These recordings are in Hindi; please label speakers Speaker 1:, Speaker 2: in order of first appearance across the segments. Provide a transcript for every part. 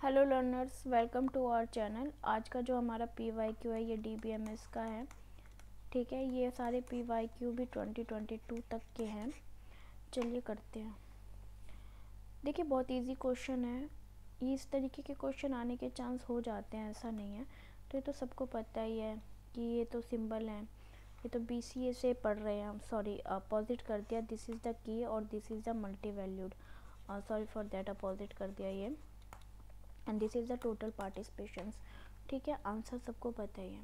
Speaker 1: Hello learners, welcome to our channel. आज का जो हमारा PYQ है ये DBMS का है। ठीक है, ये सारे PYQ भी 2022 तक के हैं। चलिए करते हैं। देखिए, बहुत इजी क्वेश्चन है। इस तरीके के क्वेश्चन आने के चांस हो जाते हैं, ऐसा नहीं है। तो ये तो सबको पता ही है कि ये तो सिंबल है। ये तो BCA से पढ़ रहे हैं हम। सॉरी, अपोजिट कर दिया। दिस इज़ द की और this is the multi valued. Sorry for that, opposite कर दिया ये। And this is the total participations. ठीक है, आंसर सबको पता ही है।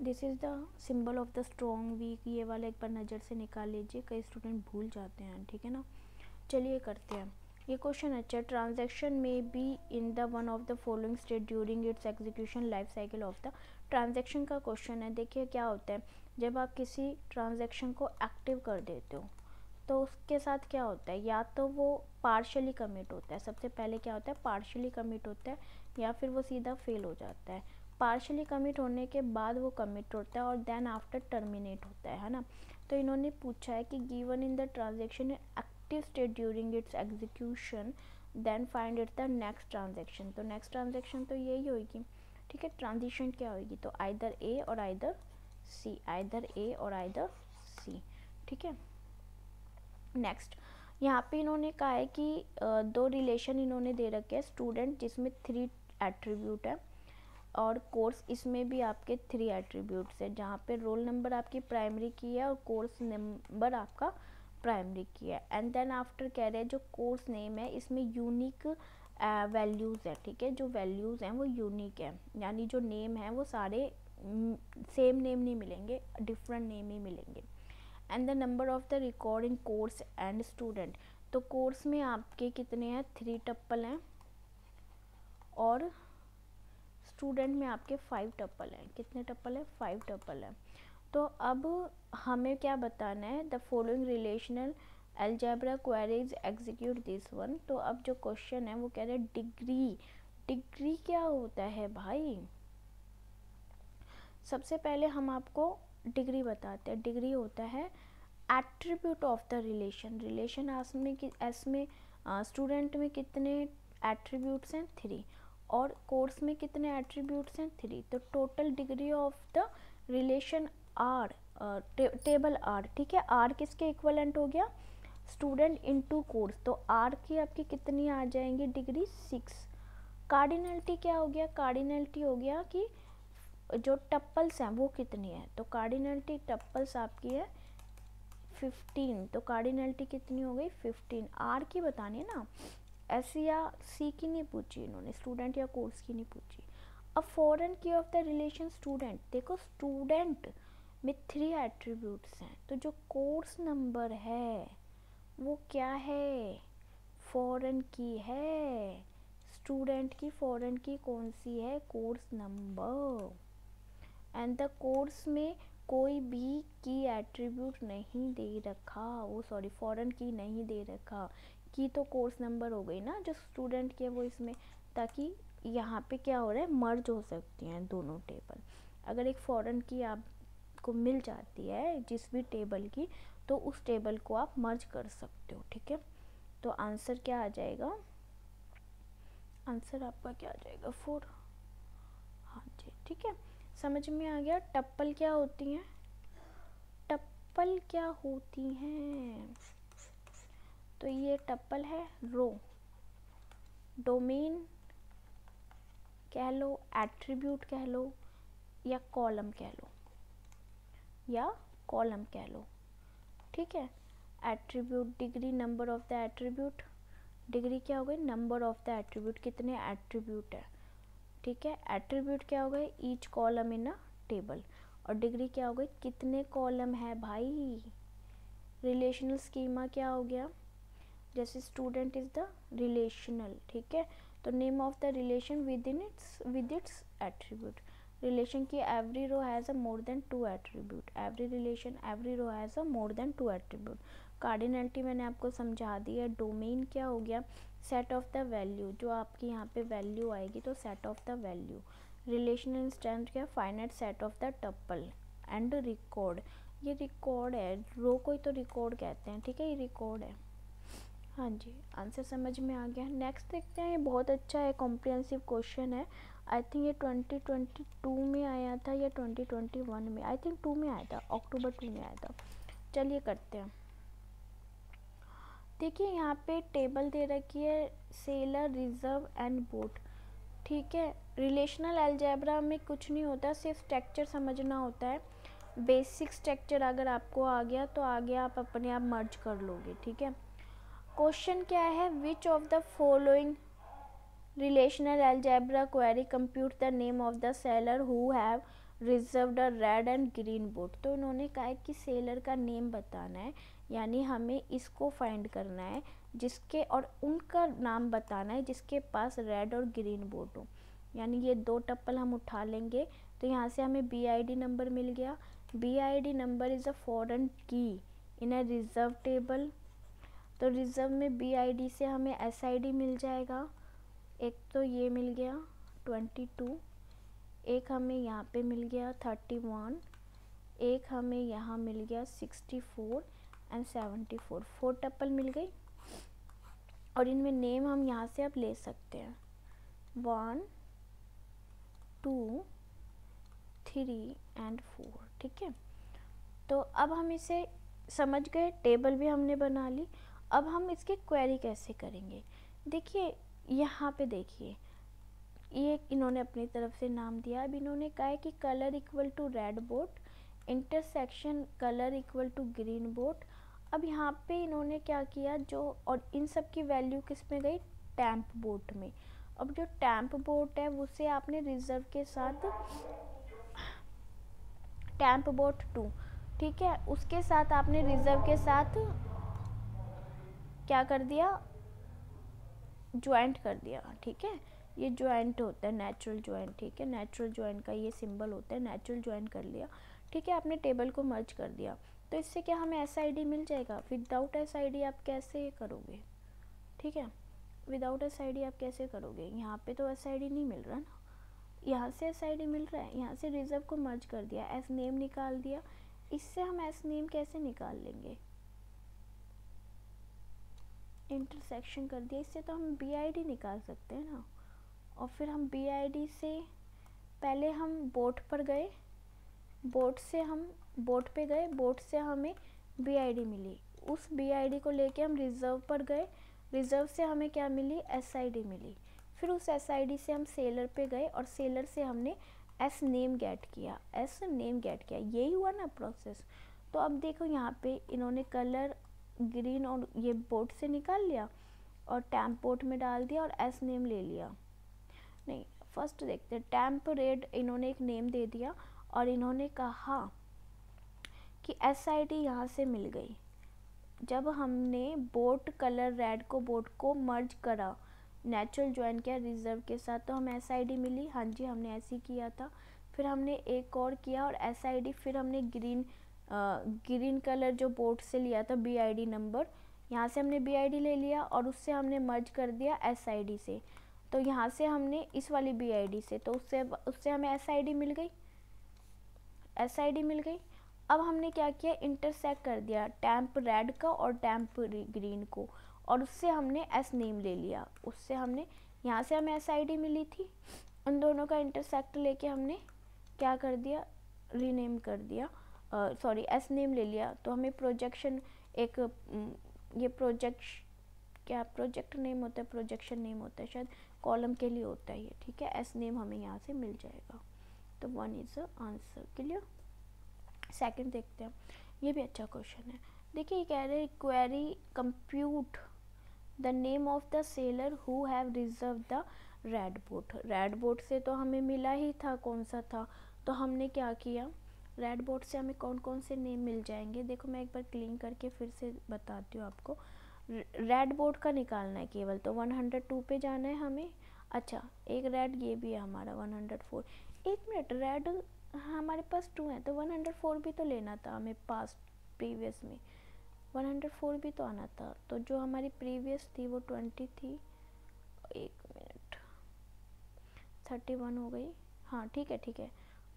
Speaker 1: This is the symbol of the strong weak. ये वाला एक बार नज़र से निकाल लीजिए, कई स्टूडेंट भूल जाते हैं। ठीक है ना। चलिए करते हैं। ये क्वेश्चन अच्छा है। ट्रांजैक्शन में be in the one of the following state during its execution life cycle of the transaction का क्वेश्चन है। देखिए क्या होता है, जब आप किसी ट्रांजैक्शन को एक्टिव कर देते हो तो उसके साथ क्या होता है, या तो वो पार्शली कमिट होता है। सबसे पहले क्या होता है, पार्शली कमिट होता है, या फिर वो सीधा फेल हो जाता है। पार्शली कमिट होने के बाद वो कमिट होता है और देन आफ्टर टर्मिनेट होता है ना। तो इन्होंने पूछा है कि given in the transaction active state during its execution then find it the next transaction. तो नेक्स्ट ट्रांजेक्शन तो यही होगी। ठीक है, ट्रांजिशन क्या होगी, तो आइदर ए और आइदर सी, आइदर ए और आइदर सी। ठीक है। नेक्स्ट, यहाँ पे इन्होंने कहा है कि दो रिलेशन इन्होंने दे रखे हैं। स्टूडेंट जिसमें 3 एट्रीब्यूट है और कोर्स इसमें भी आपके 3 एट्रीब्यूट्स है, जहाँ पे रोल नंबर आपकी प्राइमरी की है और कोर्स नंबर आपका प्राइमरी की है। एंड देन आफ्टर कह रहे हैं जो कोर्स नेम है इसमें यूनिक वैल्यूज़ है। ठीक है, जो वैल्यूज़ हैं वो यूनिक है, यानी जो नेम है वो सारे सेम नेम नहीं मिलेंगे, डिफरेंट नेम ही मिलेंगे। And the number of the record in course and student. तो कोर्स में आपके कितने हैं, 3 टप्पल हैं और स्टूडेंट में आपके 5 टप्पल हैं। कितने टप्पल हैं, 5 टप्पल हैं। तो अब हमें क्या बताना है, the following relational algebra queries execute this one. तो अब जो क्वेश्चन है वो कह रहे हैं डिग्री। डिग्री क्या होता है भाई, सबसे पहले हम आपको डिग्री बताते हैं। डिग्री होता है attribute of the relation. Relation में स्टूडेंट में कितने एट्रीब्यूट्स हैं, 3, और कोर्स में कितने एट्रीब्यूट्स हैं, 3। तो total degree of the relation R, table R. ठीक है, आर किसके इक्वलेंट हो गया, स्टूडेंट इनटू कोर्स। तो आर की आपकी कितनी आ जाएंगी डिग्री, 6। कार्डिनलिटी क्या हो गया, कार्डिनलिटी हो गया कि जो टप्पल्स हैं वो कितनी है। तो कार्डिनलिटी टप्पल्स आपकी है 15। तो कार्डिनलिटी कितनी हो गई, 15। आर की बतानी है ना, एस या सी की नहीं पूछी इन्होंने, स्टूडेंट या कोर्स की नहीं पूछी। अब फॉरेन की ऑफ द रिलेशन स्टूडेंट, देखो स्टूडेंट में 3 एट्रीब्यूट्स हैं, तो जो कोर्स नंबर है वो क्या है, फॉरेन की है। स्टूडेंट की फॉरेन की कौन सी है, course number. And the course में कोई भी की एट्रीब्यूट नहीं दे रखा, वो सॉरी फॉरेन की नहीं दे रखा। की तो कोर्स नंबर हो गई ना, जो स्टूडेंट की है वो इसमें, ताकि यहाँ पे क्या हो रहा है, मर्ज हो सकती हैं दोनों टेबल। अगर एक फॉरेन की आपको मिल जाती है जिस भी टेबल की, तो उस टेबल को आप मर्ज कर सकते हो। ठीक है, तो आंसर क्या आ जाएगा, आंसर आपका क्या आ जाएगा, 4। हाँ जी, ठीक है, समझ में आ गया। टप्पल क्या होती हैं, टप्पल क्या होती हैं, तो ये टप्पल है रो, डोमेन कह लो, एट्रीब्यूट कह लो, या कॉलम कह लो, या कॉलम कह लो। ठीक है, attribute degree, number of the attribute. Degree क्या हो गई, नंबर ऑफ द एट्रीब्यूट, कितने एट्रीब्यूट है। ठीक है, एट्रीब्यूट क्या हो गए, each column in a table. और डिग्री क्या हो गई, कितने कॉलम है भाई। रिलेशनल स्कीमा क्या हो गया, जैसे स्टूडेंट इज द रिलेशनल। ठीक है, तो name of the relation with its attribute. Relation की every row has a more than 2 attribute. Every relation every row has a more than 2 attribute. Cardinality मैंने आपको समझा दी है। डोमेन क्या हो गया, सेट ऑफ द वैल्यू, जो आपकी यहाँ पे वैल्यू आएगी तो set of the value. Relational strength क्या, finite set of the tuple. And record, ये रिकॉर्ड है, रो को ही तो रिकॉर्ड कहते हैं। ठीक है, ये रिकॉर्ड है। हाँ जी, आंसर समझ में आ गया। नेक्स्ट देखते हैं, ये बहुत अच्छा है, कॉम्प्रिहेंसिव क्वेश्चन है। आई थिंक ये 2022 में आया था या 2021 में, आई थिंक 2 में आया था, अक्टूबर 2 में आया था। चलिए करते हैं। देखिए यहाँ पे टेबल दे रखी है, सेलर, रिजर्व एंड बोट। ठीक है, रिलेशनल अलजेब्रा में कुछ नहीं होता, सिर्फ स्ट्रक्चर समझना होता है। बेसिक स्ट्रक्चर अगर आपको आ गया तो आगे आप अपने आप मर्ज कर लोगे। ठीक है, क्वेश्चन क्या है, विच of the following relational algebra query compute the name of the seller who have reserved a red and green boat. तो उन्होंने कहा है कि सेलर का नेम बताना है, यानी हमें इसको फाइंड करना है जिसके, और उनका नाम बताना है जिसके पास रेड और ग्रीन बोट हो। यानी ये दो टप्पल हम उठा लेंगे तो यहाँ से हमें BID नंबर मिल गया। BID number is a foreign की इन अ रिजर्व टेबल। तो रिजर्व में BID से हमें SID मिल जाएगा। एक तो ये मिल गया 22, एक हमें यहाँ पे मिल गया 31, एक हमें यहाँ मिल गया 64 एंड 74, 4 टप्पल मिल गई। और इनमें नेम हम यहाँ से अब ले सकते हैं, 1 2 3 एंड 4। ठीक है, तो अब हम इसे समझ गए, टेबल भी हमने बना ली। अब हम इसकी क्वेरी कैसे करेंगे। देखिए यहाँ पे देखिए, ये इन्होंने अपनी तरफ से नाम दिया। अब इन्होंने कहा है कि colour equal to red boat, intersection colour equal to green boat. अब यहाँ पे इन्होंने क्या किया, जो और इन सब की वैल्यू किस में गई, टैंप बोट में। अब जो टैंप बोट है उसे आपने रिजर्व के साथ, टैंप बोट 2, ठीक है, उसके साथ आपने रिजर्व के साथ क्या कर दिया, ज्वाइंट कर दिया। ठीक है, ये ज्वाइंट होता है, नेचुरल ज्वाइंट। ठीक है, नेचुरल ज्वाइंट का ये सिंबल होता है, नेचुरल ज्वाइंट कर लिया। ठीक है, आपने टेबल को मर्ज कर दिया, तो इससे क्या हमें SID मिल जाएगा। विदाउट SID आप कैसे करोगे। ठीक है, विदाउट SID आप कैसे करोगे, यहाँ पे तो SID नहीं मिल रहा ना, यहाँ से SID मिल रहा है। यहाँ से रिजर्व को मर्ज कर दिया, एस नेम निकाल दिया। इससे हम एस नेम कैसे निकाल लेंगे, इंटरसेक्शन कर दिया, इससे तो हम BID निकाल सकते हैं ना। और फिर हम BID से पहले हम बोट पर गए, बोट से हम बोट पे गए, बोट से हमें BID मिली, उस BID को लेके हम रिजर्व पर गए, रिजर्व से हमें क्या मिली, SID मिली। फिर उस SID से हम सेलर पे गए और सेलर से हमने एस नेम गेट किया, एस नेम गेट किया, यही हुआ ना प्रोसेस। तो अब देखो यहाँ पे इन्होंने कलर ग्रीन और ये बोट से निकाल लिया और टैंप बोट में डाल दिया और एस नेम ले लिया। नहीं, फर्स्ट देखते हैं, टैंप रेड इन्होंने एक नेम दे दिया और इन्होंने कहा कि SID यहाँ से मिल गई। जब हमने बोट कलर रेड को बोट को मर्ज करा, नेचुरल ज्वाइन किया रिजर्व के साथ, तो हमें SID मिली। हाँ जी, हमने ऐसे ही किया था। फिर हमने एक और किया और SID, फिर हमने ग्रीन कलर जो बोट से लिया था BID नंबर, यहाँ से हमने BID ले लिया और उससे हमने मर्ज कर दिया SID से। तो यहाँ से हमने इस वाली BID से, तो उससे हमें SID मिल गई, SID मिल गई। अब हमने क्या किया, इंटरसेक्ट कर दिया टैंप रेड का और टैंप ग्रीन को, और उससे हमने एस नेम ले लिया। उससे हमने, यहाँ से हमें SID मिली थी, उन दोनों का इंटरसेक्ट लेके हमने क्या कर दिया, रीनेम कर दिया, सॉरी एस नेम ले लिया। तो हमें प्रोजेक्शन एक ये क्या प्रोजेक्ट नेम होता है, प्रोजेक्शन नेम होता है शायद, कॉलम के लिए होता है ये। ठीक है, एस नेम हमें यहाँ से मिल जाएगा। तो 1 is the answer, clear. Second देखते हैं, ये भी अच्छा क्वेश्चन है। देखिए ये कह रहे हैं, query compute the name of the seller who have reserve the red boat. Red boat से तो हमें मिला ही था, कौन सा था, तो हमने क्या किया, रेड बोट से हमें कौन कौन से नेम मिल जाएंगे। देखो मैं एक बार क्लीन करके फिर से बताती हूँ आपको। रेड बोट का निकालना है केवल, तो 102 पे जाना है हमें। अच्छा, एक रेड ये भी है हमारा 104। एक मिनट, रेड हमारे पास 2 है, तो 104 भी तो लेना था हमें, पास्ट प्रीवियस में 104 भी तो आना था। तो जो हमारी प्रीवियस थी वो 20 थी, एक मिनट, 31 हो गई। हाँ ठीक है,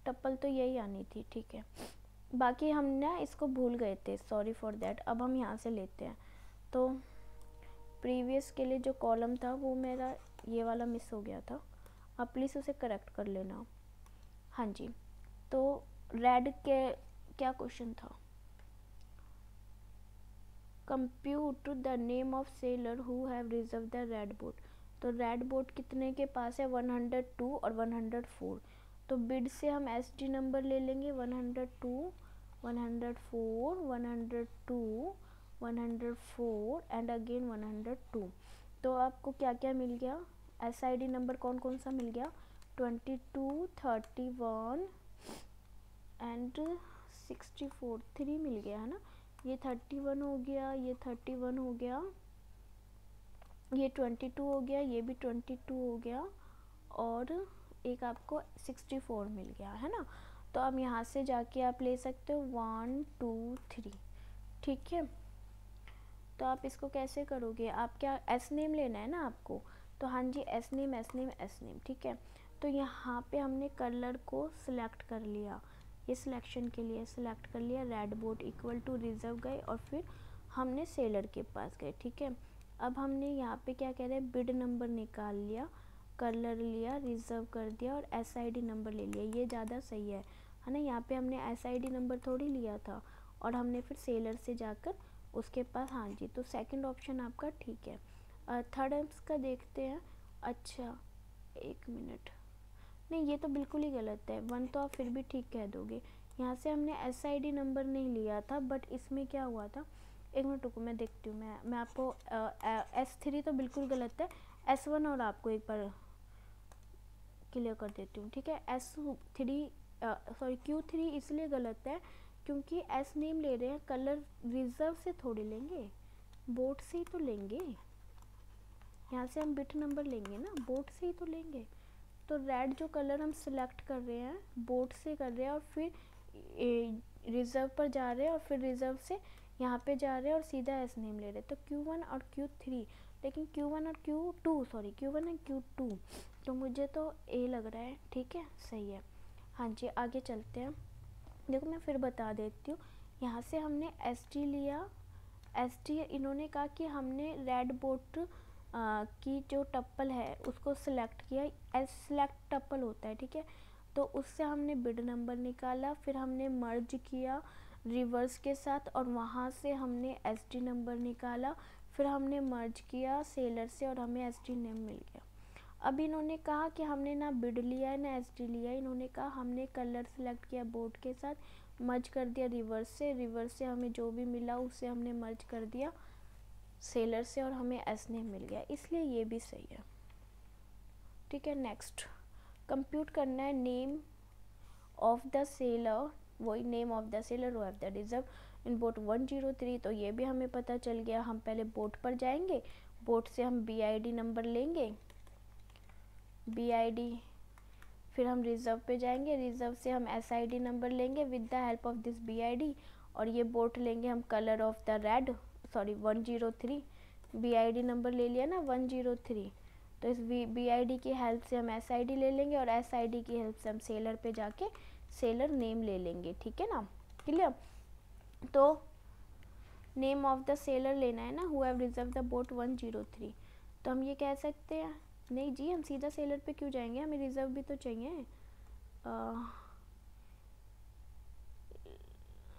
Speaker 1: टप्पल तो यही आनी थी। ठीक है, बाकी हम ना इसको भूल गए थे, सॉरी फॉर दैट। अब हम यहाँ से लेते हैं, तो प्रीवियस के लिए जो कॉलम था वो मेरा ये वाला मिस हो गया था, आप प्लीज़ उसे करेक्ट कर लेना। हाँ जी, तो रेड के क्या क्वेश्चन था? Compute the name of seller who have reserve the red boat. तो रेड बोट कितने के पास है? 102 और 104। तो बिड से हम एसडी नंबर ले लेंगे 102, 104, 102, 104 एंड अगेन 102। तो आपको क्या क्या मिल गया? एसआईडी नंबर कौन कौन सा मिल गया? 22, 31 एंड 64, 3 मिल गया है ना। ये 31 हो गया, ये 31 हो गया, ये 22 हो गया, ये भी 22 हो गया, और एक आपको 64 मिल गया है ना। तो अब यहाँ से जाके आप ले सकते हो 1 2 3, ठीक है। तो आप इसको कैसे करोगे? आप क्या एस नेम लेना है ना आपको? तो हाँ जी, S name S name S name, ठीक है। तो यहाँ पे हमने कलर को सिलेक्ट कर लिया, ये सिलेक्शन के लिए सिलेक्ट कर लिया, red boat equal to reserve गए और फिर हमने सेलर के पास गए, ठीक है। अब हमने यहाँ पे क्या कह रहे हैं, बिड नंबर निकाल लिया, कलर लिया, रिजर्व कर दिया और एसआईडी नंबर ले लिया, ये ज़्यादा सही है ना। यहाँ पे हमने एसआईडी नंबर थोड़ी लिया था और हमने फिर सेलर से जाकर उसके पास, हाँ जी, तो सेकंड ऑप्शन आपका ठीक है। थर्ड इसका देखते हैं। अच्छा एक मिनट, नहीं ये तो बिल्कुल ही गलत है, 1 तो आप फिर भी ठीक कह दोगे। यहाँ से हमने एसआईडी नंबर नहीं लिया था, बट इसमें क्या हुआ था, एक मिनट रुको मैं देखती हूँ। मैं आपको S3 तो बिल्कुल गलत है, S1 और आपको एक बार क्लियर कर देती हूँ, ठीक है। Q3 इसलिए गलत है क्योंकि एस नेम ले रहे हैं, कलर रिजर्व से थोड़ी लेंगे, बोट से ही तो लेंगे। यहाँ से हम बिट नंबर लेंगे ना, बोट से ही तो लेंगे। तो रेड जो कलर हम सिलेक्ट कर रहे हैं बोट से कर रहे हैं और फिर रिजर्व पर जा रहे हैं और फिर रिजर्व से यहाँ पे जा रहे हैं और सीधा एस नेम ले रहे हैं। तो Q1 और Q3, लेकिन Q1 और Q1 और Q2, तो मुझे तो ए लग रहा है, ठीक है, सही है। हाँ जी, आगे चलते हैं। देखो मैं फिर बता देती हूँ, यहाँ से हमने एसडी लिया, एसडी इन्होंने कहा कि हमने रेड बोट की जो टप्पल है उसको सिलेक्ट किया, एस सिलेक्ट टप्पल होता है, ठीक है। तो उससे हमने बिड नंबर निकाला, फिर हमने मर्ज किया रिवर्स के साथ और वहाँ से हमने एसडी नंबर निकाला, फिर हमने मर्ज किया सेलर से और हमें एसडी नेम मिल गया। अब इन्होंने कहा कि हमने ना बिड लिया है ना एसडी लिया है, इन्होंने कहा हमने कलर सेलेक्ट किया बोर्ड के साथ, मर्ज कर दिया रिवर्स से हमें जो भी मिला उससे हमने मर्ज कर दिया सेलर से और हमें एस नेम मिल गया, इसलिए ये भी सही है, ठीक है। नेक्स्ट कंप्यूट करना है नेम ऑफ द सेलर, वही name of the seller who have the reserve in boat 103। तो ये भी हमें पता चल गया, हम पहले बोट पर जाएंगे, बोट से हम BID नंबर लेंगे, BID, फिर हम रिजर्व पे जाएंगे, रिजर्व से हम SID नंबर लेंगे with the help of this BID, और ये बोट लेंगे हम colour of the red, 103, BID number ले लिया ना 103, तो इस BID की हेल्प से हम SID ले लेंगे और SID की हेल्प से हम सेलर पे जाके सेलर नेम ले लेंगे, ठीक है ना, क्लियर। तो नेम ऑफ द सेलर लेना है ना, who have reserve the boat 103। तो हम ये कह सकते हैं, नहीं जी हम सीधा सेलर पे क्यों जाएंगे, हमें रिजर्व भी तो चाहिए।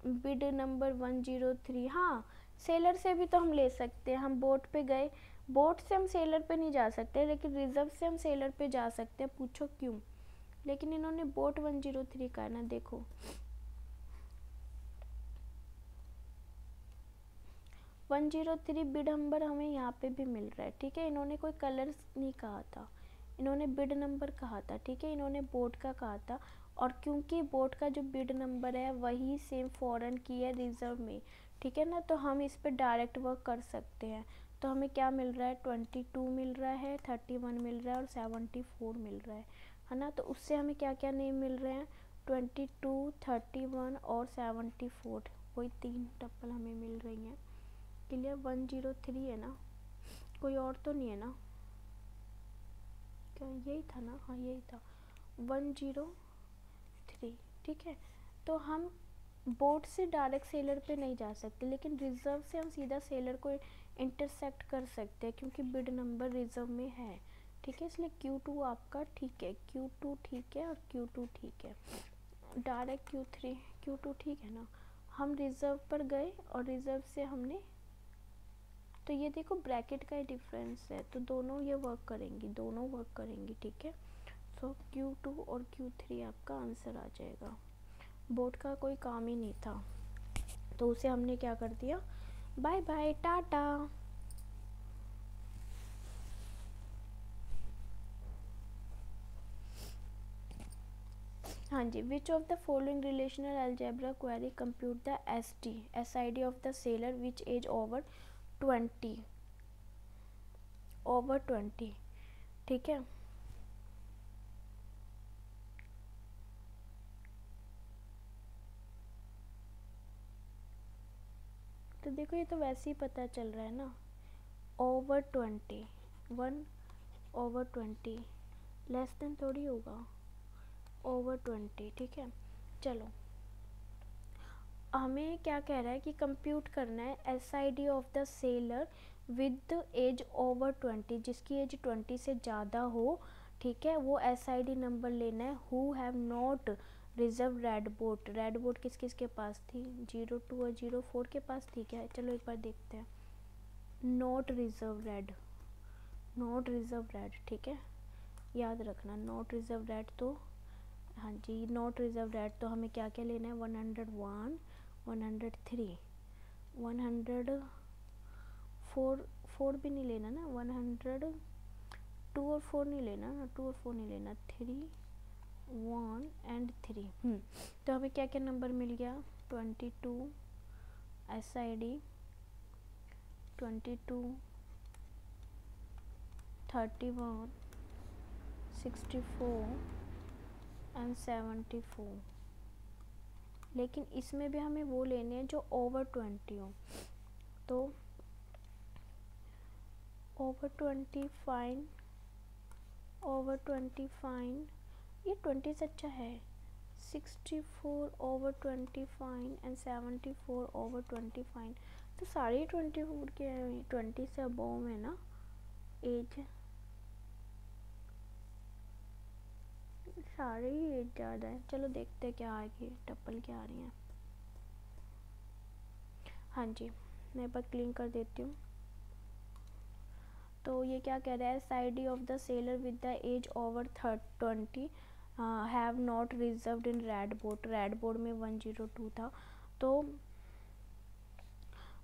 Speaker 1: बिड नंबर 103, हाँ सेलर से भी तो हम ले सकते हैं, हम बोट पे गए, बोट से हम सेलर पे नहीं जा सकते लेकिन रिजर्व से हम सेलर पे जा सकते हैं, पूछो क्यों। लेकिन इन्होंने बोट 103 का ना, देखो 103 बिड नंबर हमें यहाँ पे भी मिल रहा है, ठीक है। इन्होंने कोई कलर नहीं कहा था, इन्होंने बिड नंबर कहा था, ठीक है, इन्होंने बोट का कहा था, और क्योंकि बोट का जो बिड नंबर है वही सेम फॉरेन की है रिजर्व में, ठीक है ना, तो हम इस पर डायरेक्ट वर्क कर सकते हैं। तो हमें क्या मिल रहा है, 22 मिल रहा है, 31 मिल रहा है और 74 मिल रहा है ना। तो उससे हमें क्या क्या नेम मिल रहे हैं, 22, 31 और 74, वही 3 टप्पल हमें मिल रही हैं, क्लियर। 103 है ना, कोई और तो नहीं है ना, क्या यही था ना, हाँ यही था 103, ठीक है। तो हम बोट से डायरेक्ट सेलर पे नहीं जा सकते, लेकिन रिजर्व से हम सीधा सेलर को इंटरसेक्ट कर सकते हैं क्योंकि बिड नंबर रिजर्व में है, ठीक है। इसलिए Q2 आपका ठीक है, Q2 ठीक है और Q2 ठीक है। डायरेक्ट Q2 ठीक है ना। हम रिजर्व पर गए और रिजर्व से हमने, तो ये देखो ब्रैकेट का ही डिफरेंस है, तो दोनों ये वर्क करेंगी, दोनों वर्क करेंगी, ठीक है। सो Q2 और Q3 आपका आंसर आ जाएगा। बोट का कोई काम ही नहीं था, तो उसे हमने क्या कर दिया, बाय बाय टाटा। हाँ जी, which of the following relational algebra query compute the SID of the seller which age over 20, ठीक है। तो देखो ये तो वैसे ही पता चल रहा है ना, ओवर 20, 1/20 लेस देन थोड़ी होगा, ओवर 20, ठीक है। चलो हमें क्या कह रहा है कि कंप्यूट करना है SID of the sailor with age over 20, जिसकी एज 20 से ज़्यादा हो, ठीक है। वो SID नंबर लेना है। Who have not reserve red boat किस किस के पास थी, 02 और 04 के पास थी क्या, चलो एक बार देखते हैं। नॉट रिजर्व रेड, ठीक है, याद रखना नॉट रिजर्व रेड। तो हाँ जी, नॉट रिजर्व रेड, तो हमें क्या क्या लेना है, 101, 103, 104 भी नहीं लेना ना, 102 और 4 नहीं लेना ना, 2 और 4 नहीं लेना, 3, 1 एंड 3। तो हमें क्या क्या नंबर मिल गया, 22 SID, 22, 31, 64 एंड 74। लेकिन इसमें भी हमें वो लेने हैं जो ओवर 20 हो। तो ओवर 20 फाइन, ये 20 से अच्छा है। 64 over 20 fine and 74 over 20 fine. तो सारे 24 के 20 से अबव है ना एज, सारे ही एज ज़्यादा है। चलो देखते हैं क्या आएगी, टप्पल क्या आ रही है। हाँ जी, मैं एक बार क्लीन कर देती हूँ। तो ये क्या कह रहा है, SID of the sailor with the age over 20 have not reserved in red boat में 102 था। तो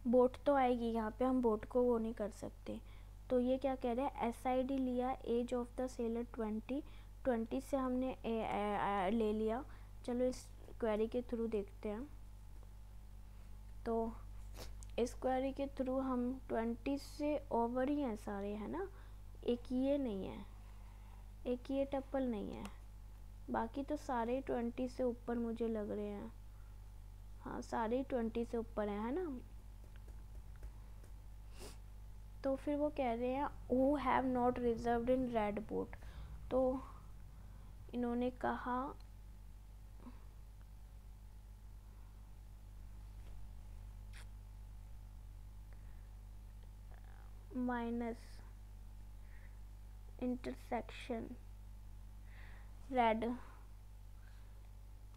Speaker 1: बोट तो आएगी यहाँ पे, हम बोट को वो नहीं कर सकते। तो ये क्या कह रहा है, SID लिया एज ऑफ द सेलर 20 से हमने ले लिया। चलो इस क्वेरी के थ्रू देखते हैं। तो इस क्वेरी के थ्रू हम 20 से ओवर ही हैं सारे, है ना, एक ये नहीं है, एक ये टप्पल नहीं है, बाकी तो सारे 20 से ऊपर मुझे लग रहे हैं। हाँ सारे 20 से ऊपर हैं, है ना। तो फिर वो कह रहे हैं who have not reserved in red boat. तो इन्होंने कहा माइनस इंटरसेक्शन रेड,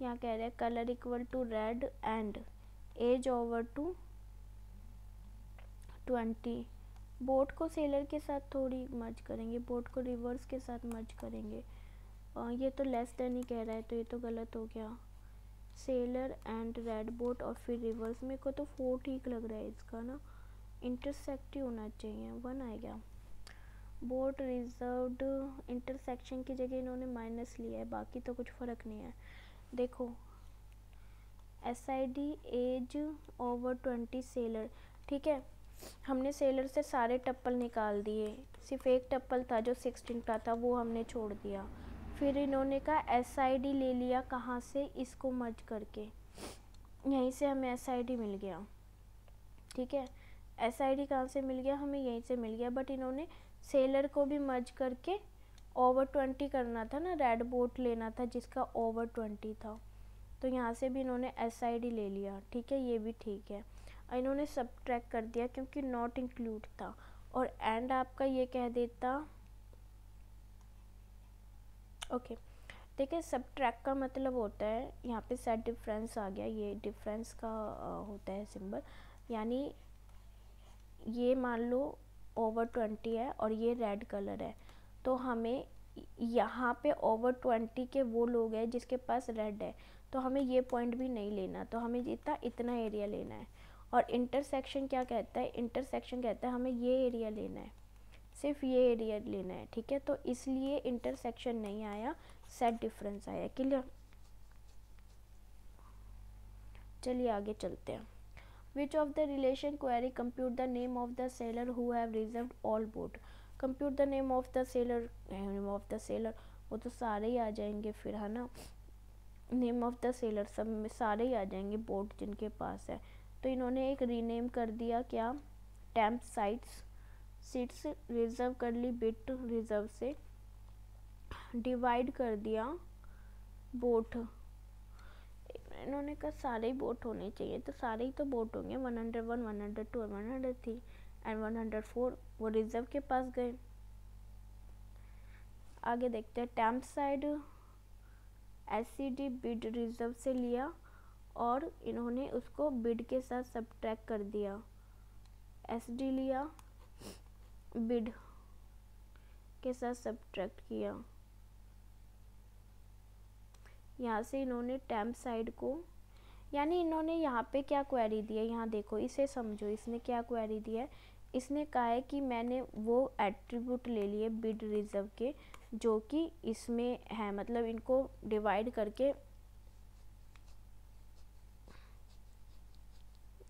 Speaker 1: यहाँ कह रहे हैं colour equal to red and age over to 20। Boat को सेलर के साथ थोड़ी मर्ज करेंगे, बोट को रिवर्स के साथ मर्ज करेंगे। ये तो लेस देन ही कह रहा है, तो ये तो गलत हो गया। सेलर एंड रेड बोट और फिर रिवर्स, मेरे को तो 4 ठीक लग रहा है इसका ना, इंटरसेक्ट ही होना चाहिए, 1 आएगा। बोट रिजर्व्ड, इंटरसेक्शन की जगह इन्होंने माइनस लिया है, बाकी तो कुछ फ़र्क नहीं है। देखो SID एज ओवर 20 सेलर, ठीक है। हमने सेलर से सारे टप्पल निकाल दिए, सिर्फ एक टप्पल था जो 16 का था, वो हमने छोड़ दिया। फिर इन्होंने कहा SID ले लिया, कहाँ से, इसको मर्ज करके, यहीं से हमें SID मिल गया, ठीक है। SID कहाँ से मिल गया, हमें यहीं से मिल गया, बट इन्होंने सेलर को भी मर्ज करके ओवर 20 करना था ना, रेड बोट लेना था जिसका ओवर 20 था। तो यहाँ से भी इन्होंने SID ले लिया, ठीक है, ये भी ठीक है। इन्होंने सब्ट्रैक्ट कर दिया क्योंकि नॉट इंक्लूड था, और एंड आपका ये कह देता, ओके। देखिए सब्ट्रैक्ट का मतलब होता है, यहाँ पे सेट डिफरेंस आ गया, ये डिफरेंस का होता है सिंबल, यानी ये मान लो ओवर 20 है और ये रेड कलर है, तो हमें यहाँ पे ओवर 20 के वो लोग हैं जिसके पास रेड है, तो हमें ये पॉइंट भी नहीं लेना, तो हमें इतना एरिया लेना है। और इंटरसेक्शन क्या कहता है, इंटरसेक्शन कहता है हमें ये एरिया लेना है, सिर्फ ये एरिया लेना है, ठीक है। तो इसलिए इंटरसेक्शन नहीं आया, सेट डिफरेंस आया। क्लियर? चलिए आगे चलते हैं। Which of the relation query compute the name of the seller who have reserved all boat? Compute the name of the seller, name of the seller, वो तो सारे ही आ जाएंगे फिर, है ना। नेम ऑफ द सेलर सब में सारे ही आ जाएंगे बोट जिनके पास है। तो इन्होंने एक रीनेम कर दिया, क्या, टेम्प साइट्स, सीट्स रिजर्व कर ली बिट रिजर्व से, डिवाइड कर दिया बोट, इन्होंने कहा सारे ही बोट होने चाहिए, तो सारे ही तो बोट होंगे, 101, 102 और 103 एंड 104 वो रिजर्व के पास गए। आगे देखते हैं, temp side SCD bid reserve से लिया और इन्होंने उसको बिड के साथ सब्ट्रैक्ट कर दिया, SD लिया, बिड के साथ सब्ट्रैक्ट किया। यहाँ से इन्होंने टैम्प साइड को, यानी इन्होंने यहाँ पे क्या क्वेरी दी है, यहाँ देखो, इसे समझो, इसने क्या क्वेरी दी है, इसने कहा है कि मैंने वो एट्रीब्यूट ले लिए बिड रिजर्व के जो कि इसमें है, मतलब इनको डिवाइड करके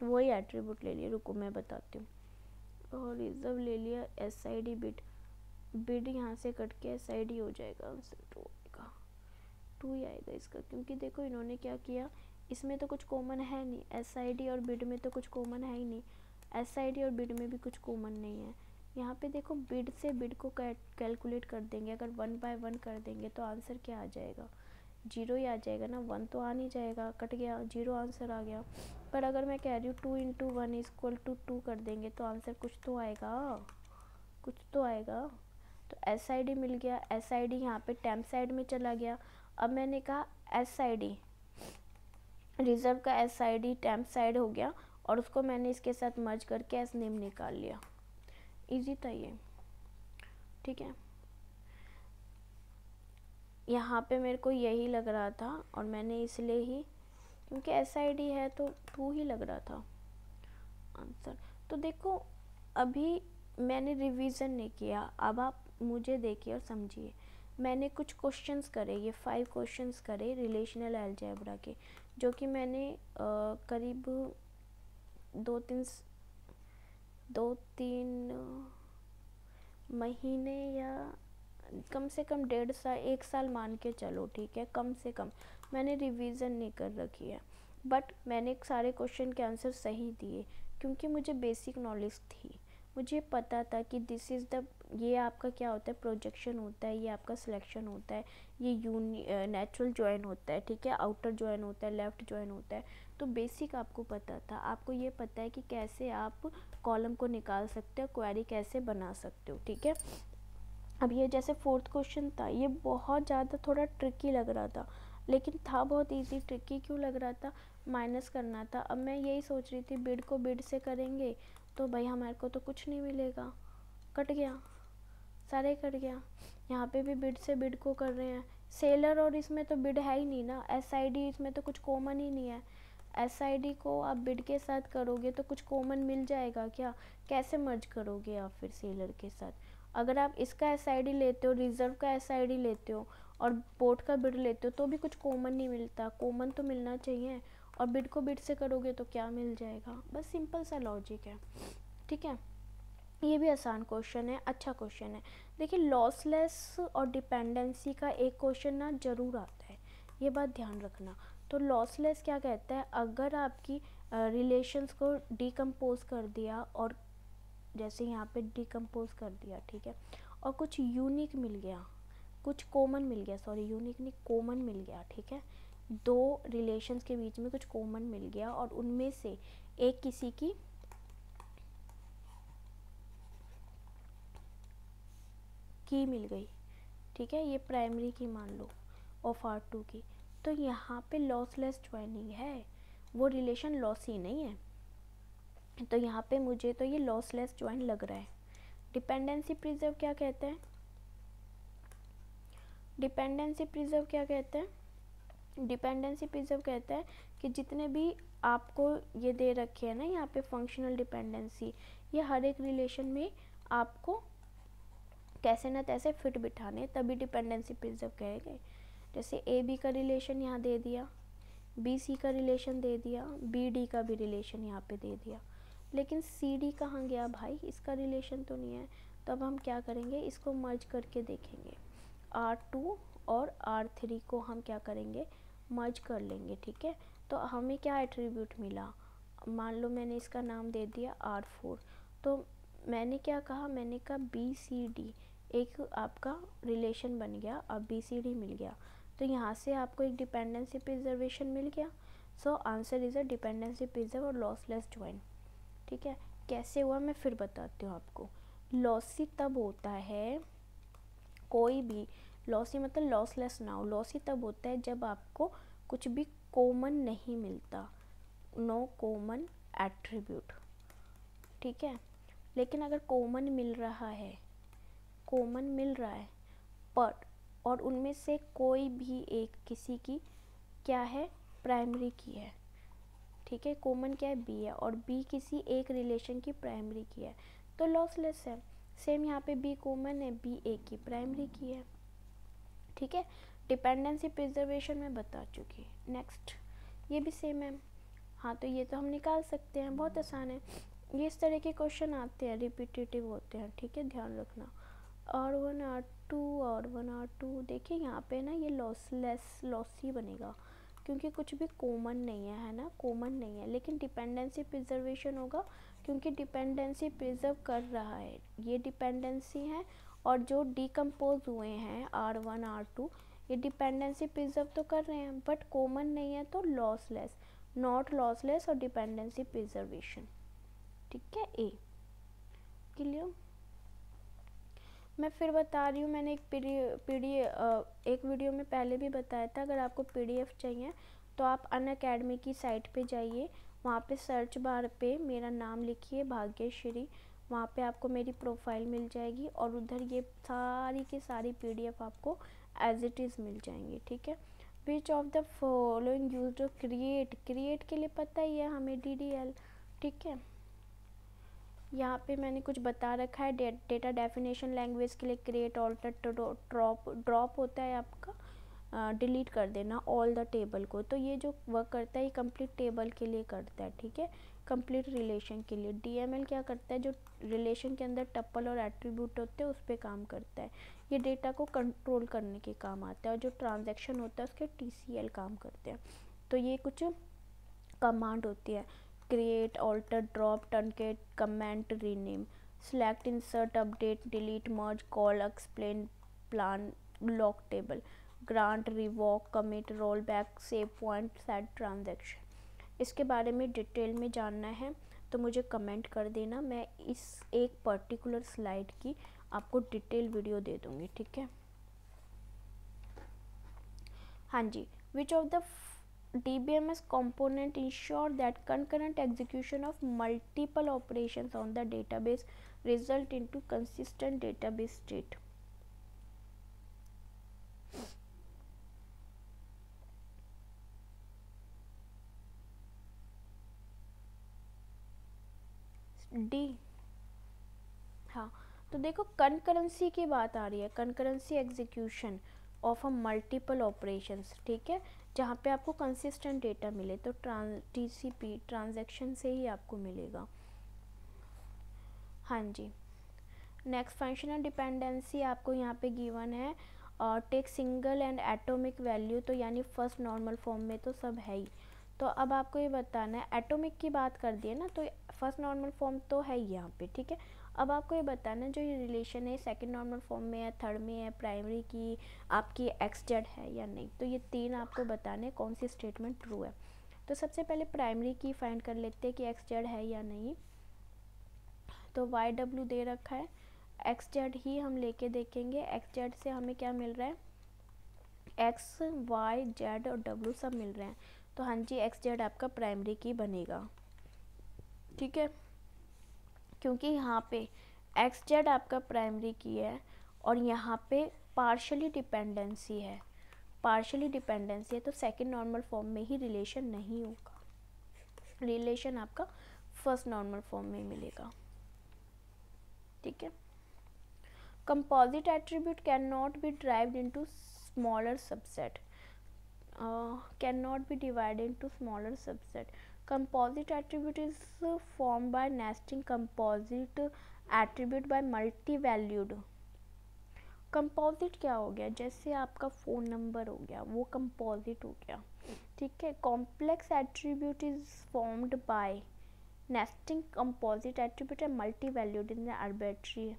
Speaker 1: वही एट्रीब्यूट ले लिए। रुको मैं बताती हूँ। और रिजर्व ले लिया, SID बिड, बिड यहाँ से कट के SID हो जाएगा, आंसर 2 आएगा, 2 ही आएगा इसका, क्योंकि देखो इन्होंने क्या किया, इसमें तो कुछ कॉमन है नहीं, SID और बिड में तो कुछ कॉमन है ही नहीं, SID और बिड में भी कुछ कॉमन नहीं है। यहाँ पे देखो बिड से बिड को कैलकुलेट कर देंगे, अगर 1 बाय 1 कर देंगे तो आंसर क्या आ जाएगा, 0 ही आ जाएगा ना, 1 तो आ नहीं जाएगा, कट गया, 0 आंसर आ गया। पर अगर मैं कह रही हूँ 2 × 1 = 2 कर देंगे तो आंसर कुछ तो आएगा, कुछ तो आएगा। तो SID मिल गया, SID यहाँ पे टैम्प साइड में चला गया। अब मैंने कहा SID रिजर्व का SID टैम्प साइड हो गया और उसको मैंने इसके साथ मर्ज करके एस नेम निकाल लिया। इजी था ये, ठीक है। यहाँ पे मेरे को यही लग रहा था और मैंने इसलिए ही, क्योंकि SID है तो 2 ही लग रहा था आंसर। तो देखो अभी मैंने रिवीजन नहीं किया, अब आप मुझे देखिए और समझिए। मैंने कुछ क्वेश्चंस करे, ये 5 क्वेश्चंस करे रिलेशनल अलजेब्रा के, जो कि मैंने करीब 2-3 महीने या कम से कम 1.5 साल 1 साल मान के चलो, ठीक है, कम से कम मैंने रिवीजन नहीं कर रखी है, बट मैंने सारे क्वेश्चन के आंसर सही दिए क्योंकि मुझे बेसिक नॉलेज थी। मुझे पता था कि दिस इज़ द, ये आपका क्या होता है, प्रोजेक्शन होता है, ये आपका सिलेक्शन होता है, ये नेचुरल जॉइन होता है, ठीक है, आउटर जॉइन होता है, लेफ़्ट जॉइन होता है। तो बेसिक आपको पता था, आपको ये पता है कि कैसे आप कॉलम को निकाल सकते हो, क्वेरी कैसे बना सकते हो, ठीक है। अब ये जैसे 4th क्वेश्चन था, ये बहुत ज़्यादा थोड़ा ट्रिकी लग रहा था, लेकिन था बहुत इजी। ट्रिकी क्यों लग रहा था, माइनस करना था। अब मैं यही सोच रही थी बिड को बिड से करेंगे तो भाई हमारे को तो कुछ नहीं मिलेगा, कट गया, सारे कट गया। यहाँ पे भी बिड से बिड को कर रहे हैं, सेलर और इसमें तो बिड है ही नहीं ना, SID इसमें तो कुछ कॉमन ही नहीं है। SID को आप बिड के साथ करोगे तो कुछ कॉमन मिल जाएगा क्या, कैसे मर्ज करोगे आप फिर सेलर के साथ। अगर आप इसका SID लेते हो, रिजर्व का SID लेते हो और बोट का बिड लेते हो तो भी कुछ कॉमन नहीं मिलता, कॉमन तो मिलना चाहिए। और बिड को बिड से करोगे तो क्या मिल जाएगा, बस सिंपल सा लॉजिक है, ठीक है। ये भी आसान क्वेश्चन है, अच्छा क्वेश्चन है। देखिए लॉसलेस और डिपेंडेंसी का एक क्वेश्चन ना ज़रूर आता है, ये बात ध्यान रखना। तो लॉसलेस क्या कहता है, अगर आपकी रिलेशंस को डिकम्पोज कर दिया और जैसे यहाँ पे डिकम्पोज कर दिया, ठीक है, और कुछ यूनिक मिल गया, कुछ कॉमन मिल गया, सॉरी यूनिक नहीं कॉमन मिल गया, ठीक है, दो रिलेशंस के बीच में कुछ कॉमन मिल गया और उनमें से एक किसी की मिल गई, ठीक है, ये प्राइमरी की मान लो ऑफ R2 की, तो यहाँ पे लॉसलेस ज्वाइनिंग है, वो रिलेशन लॉसी नहीं है, तो यहाँ पे मुझे तो ये लॉसलेस ज्वाइन लग रहा है। डिपेंडेंसी प्रिजर्व क्या कहते हैं? डिपेंडेंसी प्रिजर्व क्या कहते हैं? डिपेंडेंसी प्रिजर्व कहता है कि जितने भी आपको ये दे रखे हैं ना यहाँ पे फंक्शनल डिपेंडेंसी, ये हर एक रिलेशन में आपको कैसे ना तैसे फिट बिठाने, तभी डिपेंडेंसी प्रिजर्व कहेंगे। जैसे ए बी का रिलेशन यहाँ दे दिया, बी सी का रिलेशन दे दिया, बी डी का भी रिलेशन यहाँ पे दे दिया, लेकिन सी डी कहाँ गया भाई, इसका रिलेशन तो नहीं है। तो अब हम क्या करेंगे, इसको मर्ज करके देखेंगे, R2 और R3 को हम क्या करेंगे, मर्ज कर लेंगे, ठीक है। तो हमें क्या एट्रीब्यूट मिला, मान लो मैंने इसका नाम दे दिया R4, तो मैंने क्या कहा, मैंने कहा BCD एक आपका रिलेशन बन गया, अब BCD मिल गया, तो यहाँ से आपको एक डिपेंडेंसी प्रिजर्वेशन मिल गया। So answer is a dependency preserve और लॉसलेस ज्वाइन, ठीक है। कैसे हुआ मैं फिर बताती हूँ आपको। लॉसी तब होता है, कोई भी लॉसी मतलब लॉसलेस ना हो, लॉसी तब होता है जब आपको कुछ भी कॉमन नहीं मिलता, नो कॉमन एट्रीब्यूट, ठीक है। लेकिन अगर कॉमन मिल रहा है, कॉमन मिल रहा है पर और उनमें से कोई भी एक किसी की क्या है, प्राइमरी की है, ठीक है, कॉमन क्या है, बी है, और बी किसी एक रिलेशन की प्राइमरी की है, तो लॉसलेस है। सेम यहाँ पे बी कॉमन है, बी ए की प्राइमरी की है, ठीक है। डिपेंडेंसी प्रिजर्वेशन में बता चुकी। नेक्स्ट ये भी सेम है, हाँ, तो ये तो हम निकाल सकते हैं, बहुत आसान है। ये इस तरह के क्वेश्चन आते हैं, रिपीटेटिव होते हैं, ठीक है, ध्यान रखना। R1 R2 R1 R2, देखिए यहाँ पे ना ये लॉसी बनेगा क्योंकि कुछ भी कॉमन नहीं है ना, कॉमन नहीं है, लेकिन डिपेंडेंसी प्रिजर्वेशन होगा क्योंकि डिपेंडेंसी प्रिजर्व कर रहा है, ये डिपेंडेंसी है, और जो डिकम्पोज हुए हैं R1 R2 ये डिपेंडेंसी प्रिजर्व तो कर रहे हैं बट कॉमन नहीं है, तो लॉसलेस, नॉट लॉसलेस और डिपेंडेंसी प्रिजर्वेशन, ठीक है। ए क्लियर। मैं फिर बता रही हूँ, मैंने एक वीडियो में पहले भी बताया था, अगर आपको PDF चाहिए तो आप अनअकैडमी की साइट पे जाइए, वहाँ पे सर्च बार पे मेरा नाम लिखिए भाग्यश्री, वहाँ पे आपको मेरी प्रोफाइल मिल जाएगी और उधर ये सारी की सारी PDF आपको एज इट इज़ मिल जाएंगी, ठीक है। विच of the following used create के लिए पता ही है हमें DDL, ठीक है। यहाँ पे मैंने कुछ बता रखा है, डेटा डेफिनेशन लैंग्वेज के लिए क्रिएट, ऑल्टर, ड्रॉप होता है आपका डिलीट कर देना ऑल द टेबल को, तो ये जो वर्क करता है ये कंप्लीट टेबल के लिए करता है, ठीक है, कंप्लीट रिलेशन के लिए। DML क्या करता है, जो रिलेशन के अंदर टप्पल और एट्रीब्यूट होते हैं उस पर काम करता है, ये डेटा को कंट्रोल करने के काम आता है, और जो ट्रांजैक्शन होता है उसके TCL काम करते हैं। तो ये कुछ कमांड होती है, create, alter, drop, truncate, comment, rename, select, insert, update, delete, merge, call, explain, plan, lock table, grant, revoke, commit, rollback, save point, set transaction। इसके बारे में डिटेल में जानना है तो मुझे कमेंट कर देना, मैं इस एक पर्टिकुलर स्लाइड की आपको डिटेल वीडियो दे दूँगी, ठीक है। हाँ जी, which of the DBMS component ensure that concurrent execution of multiple operations on the database result into consistent database state। D, हाँ, तो देखो कंकरेंसी की बात आ रही है, concurrency execution of a multiple operations, ठीक है, जहाँ पे आपको कंसिस्टेंट डेटा मिले, तो TCP ट्रांजैक्शन से ही आपको मिलेगा। हाँ जी, नेक्स्ट फंक्शनल डिपेंडेंसी आपको यहाँ पे गिवन है, और take single and atomic value, तो यानी फर्स्ट नॉर्मल फॉर्म में तो सब है ही, तो अब आपको ये बताना है, एटॉमिक की बात कर दी है ना, तो फर्स्ट नॉर्मल फॉर्म तो है ही यहाँ पे, ठीक है। अब आपको ये बताना जो ये रिलेशन है सेकंड नॉर्मल फॉर्म में है, थर्ड में है, प्राइमरी की आपकी एक्सजेड है या नहीं। तो ये तीन आपको बताने कौन सी स्टेटमेंट ट्रू है। तो सबसे पहले प्राइमरी की फाइंड कर लेते हैं कि एक्सजेड है या नहीं। तो वाई डब्ल्यू दे रखा है, एक्सजेड ही हम लेके देखेंगे। एक्सजेड से हमें क्या मिल रहा है, एक्स वाई जेड और डब्ल्यू सब मिल रहे हैं। तो हाँ जी, एक्सजेड आपका प्राइमरी की बनेगा, ठीक है, क्योंकि यहाँ पे एक्सजेड आपका प्राइमरी की है और यहाँ पे पार्शली डिपेंडेंसी है, पार्शली डिपेंडेंसी है, तो सेकंड नॉर्मल फॉर्म में ही रिलेशन नहीं होगा, रिलेशन आपका फर्स्ट नॉर्मल फॉर्म में मिलेगा, ठीक है। Composite attribute can not be derived into smaller subset, can not be divided into smaller subset. Composite attribute is formed by nesting composite attribute by multi-valued। Composite क्या हो गया, जैसे आपका फ़ोन नंबर हो गया, वो कंपोजिट हो गया, ठीक है। Complex attribute is formed by nesting composite attribute है मल्टी वैल्यूड इन आर्बिट्री।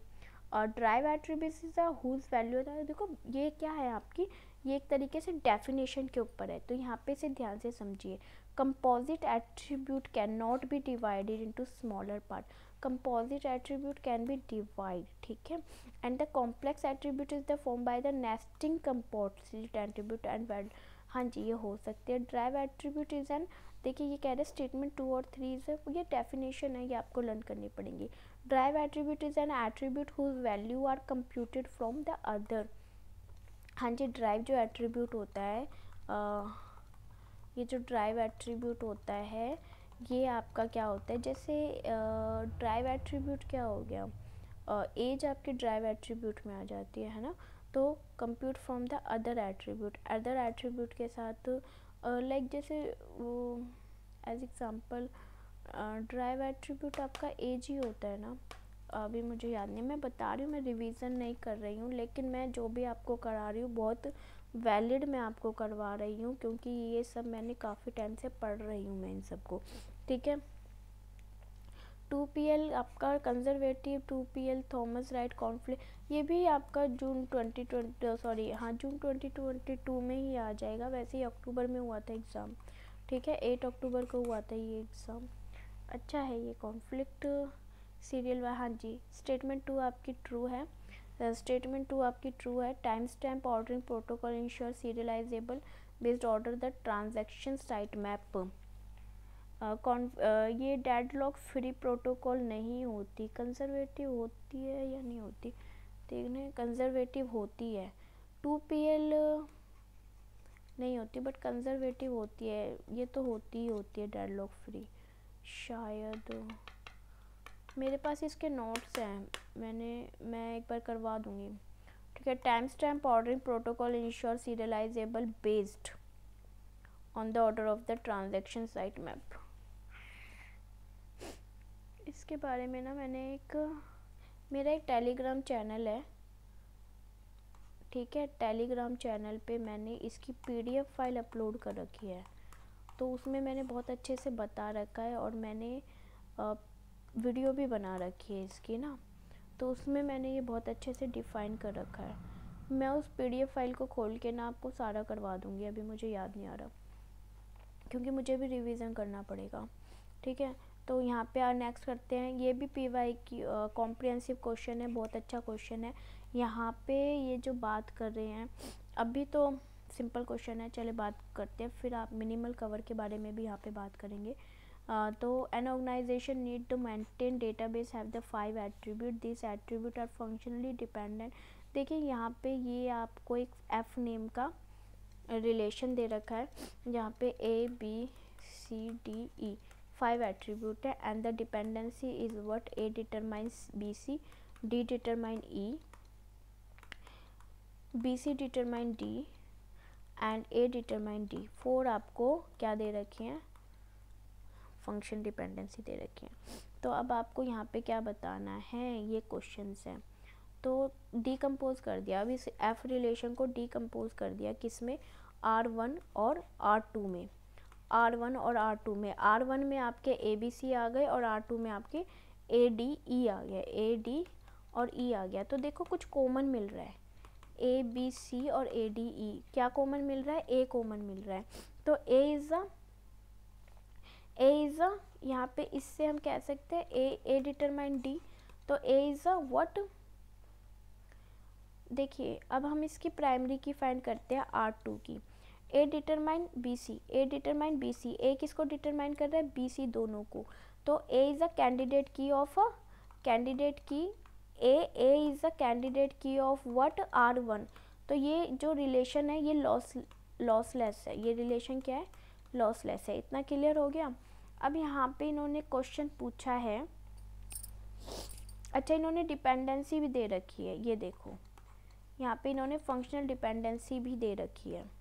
Speaker 1: और derived attribute is whose value है। देखो ये क्या है आपकी, ये एक तरीके से डेफिनेशन के ऊपर है, तो यहाँ पे से ध्यान से समझिए। Composite attribute can not be divided into smaller part, composite attribute can be divide, ठीक है। And the complex attribute is the form by the nesting composite attribute and value. हाँ जी, ये हो सकते हैं। ड्राइव एट्रीब्यूट इज एन, देखिए ये कह रहे हैं स्टेटमेंट 2 और 3 से, ये डेफिनेशन है, ये आपको लर्न करनी पड़ेगी। Derived attribute is an attribute whose value are computed from the other. हाँ जी, ड्राइव जो एट्रीब्यूट होता है, ये जो ड्राइव एट्रीब्यूट होता है ये आपका क्या होता है, जैसे ड्राइव एट्रीब्यूट क्या हो गया, एज आपके ड्राइव एट्रीब्यूट में आ जाती है ना। तो compute from the other attribute, other attribute के साथ लाइक जैसे एज एग्जांपल ड्राइव एट्रीब्यूट आपका एज ही होता है ना। अभी मुझे याद नहीं, मैं बता रही हूँ, मैं रिवीजन नहीं कर रही हूँ, लेकिन मैं जो भी आपको करा रही हूँ बहुत वैलिड मैं आपको करवा रही हूँ, क्योंकि ये सब मैंने काफ़ी टाइम से पढ़ रही हूँ मैं इन सबको, ठीक है। 2PL आपका conservative 2PL Thomas right conflict, ये भी आपका जून 2022 में ही आ जाएगा। वैसे ही अक्टूबर में हुआ था एग्ज़ाम, ठीक है, 8 अक्टूबर को हुआ था ये एग्ज़ाम। अच्छा है ये कॉन्फ्लिक्ट सीरियल। हाँ जी, स्टेटमेंट 2 आपकी ट्रू है, स्टेटमेंट 2 आपकी ट्रू है। Time stamp ordering protocol ensure serialisable based order the transaction site map. ये डेडलॉक फ्री प्रोटोकॉल नहीं होती, कंजर्वेटिव होती है या नहीं होती, देखने, कंजर्वेटिव होती है। 2PL नहीं होती बट कंजर्वेटिव होती है, ये तो होती ही होती है डेडलॉक फ्री। शायद मेरे पास इसके नोट्स हैं, मैं एक बार करवा दूँगी, ठीक है। Time stamp ordering protocol ensure serialisable based on the order of the transaction site map. इसके बारे में ना मेरा एक टेलीग्राम चैनल है, ठीक है, टेलीग्राम चैनल पे मैंने इसकी PDF फाइल अपलोड कर रखी है, तो उसमें मैंने बहुत अच्छे से बता रखा है और मैंने वीडियो भी बना रखी है इसकी ना, तो उसमें मैंने ये बहुत अच्छे से डिफ़ाइन कर रखा है। मैं उस PDF फाइल को खोल के ना आपको सारा करवा दूँगी, अभी मुझे याद नहीं आ रहा क्योंकि मुझे भी रिवीजन करना पड़ेगा, ठीक है। तो यहाँ पे नेक्स्ट करते हैं, ये भी PY की कॉम्प्रिहेंसिव क्वेश्चन है, बहुत अच्छा क्वेश्चन है। यहाँ पे ये जो बात कर रहे हैं अभी तो सिंपल क्वेश्चन है, चले बात करते हैं, फिर आप मिनिमल कवर के बारे में भी यहाँ पे बात करेंगे। तो an organisation need to maintain database have the 5 attribute, this attribute are functionally dependent. देखिए यहाँ पे ये आपको एक F नेम का रिलेशन दे रखा है, जहाँ पे ABCDE 5 एट्रीब्यूट है and the dependency is what, A determines BC, D determine E, BC determine D and A determine D। 4 आपको क्या दे रखे हैं, फंक्शन डिपेंडेंसी दे रखी है। तो अब आपको यहाँ पे क्या बताना है, ये क्वेश्चंस हैं, तो डिकम्पोज कर दिया। अब इस F रिलेशन को डिकम्पोज कर दिया किस में, R1 और R2 में, R1 और R2 में। R1 में आपके ABC आ गए और R2 में आपके ए डी ई आ गया, ए डी और ई आ गया, तो देखो कुछ कॉमन मिल रहा है, ए बी सी और ए डी ई, क्या कॉमन मिल रहा है, ए कॉमन मिल रहा है, तो ए इज़ यहाँ पे इससे हम कह सकते हैं ए डिटरमाइन डी, तो ए इज़ व्हाट, देखिए अब हम इसकी प्राइमरी की फाइंड करते हैं R2 की, ए डिटरमाइन बी सी, ए डिटरमाइन बी सी, ए किसको डिटरमाइन कर रहा है, बी सी दोनों को, तो ए इज़ अ कैंडिडेट की ऑफ कैंडिडेट की, ए इज़ अ कैंडिडेट की ऑफ व्हाट R1, तो ये जो रिलेशन है ये लॉसलेस है, ये रिलेशन क्या है, लॉसलेस है, इतना क्लियर हो गया। अब यहाँ पे इन्होंने क्वेश्चन पूछा है, अच्छा इन्होंने डिपेंडेंसी भी दे रखी है, ये देखो यहाँ पे इन्होंने फंक्शनल डिपेंडेंसी भी दे रखी है,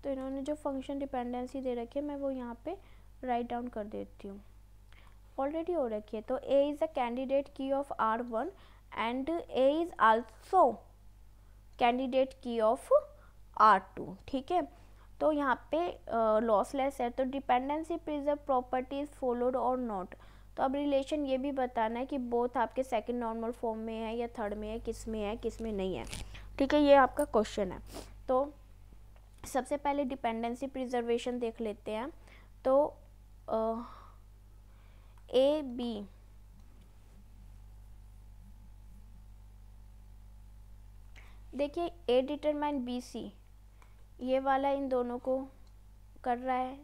Speaker 1: तो इन्होंने जो फंक्शन डिपेंडेंसी दे रखी है मैं वो यहाँ पे राइट डाउन कर देती हूँ, ऑलरेडी हो रखी है, तो ए इज़ अ कैंडिडेट की of R1 and A is also candidate की ऑफ R2, ठीक है, तो यहाँ पे लॉसलेस है, तो डिपेंडेंसी प्रिजर्व प्रॉपर्टीज फॉलोड और नॉट, तो अब रिलेशन ये भी बताना है कि बोथ आपके सेकंड नॉर्मल फॉर्म में है या थर्ड में है, किस में नहीं है, ठीक है, ये आपका क्वेश्चन है। तो सबसे पहले डिपेंडेंसी प्रिजर्वेशन देख लेते हैं, तो ए बी देखिए ए डिटरमाइन बी सी, ये वाला इन दोनों को कर रहा है,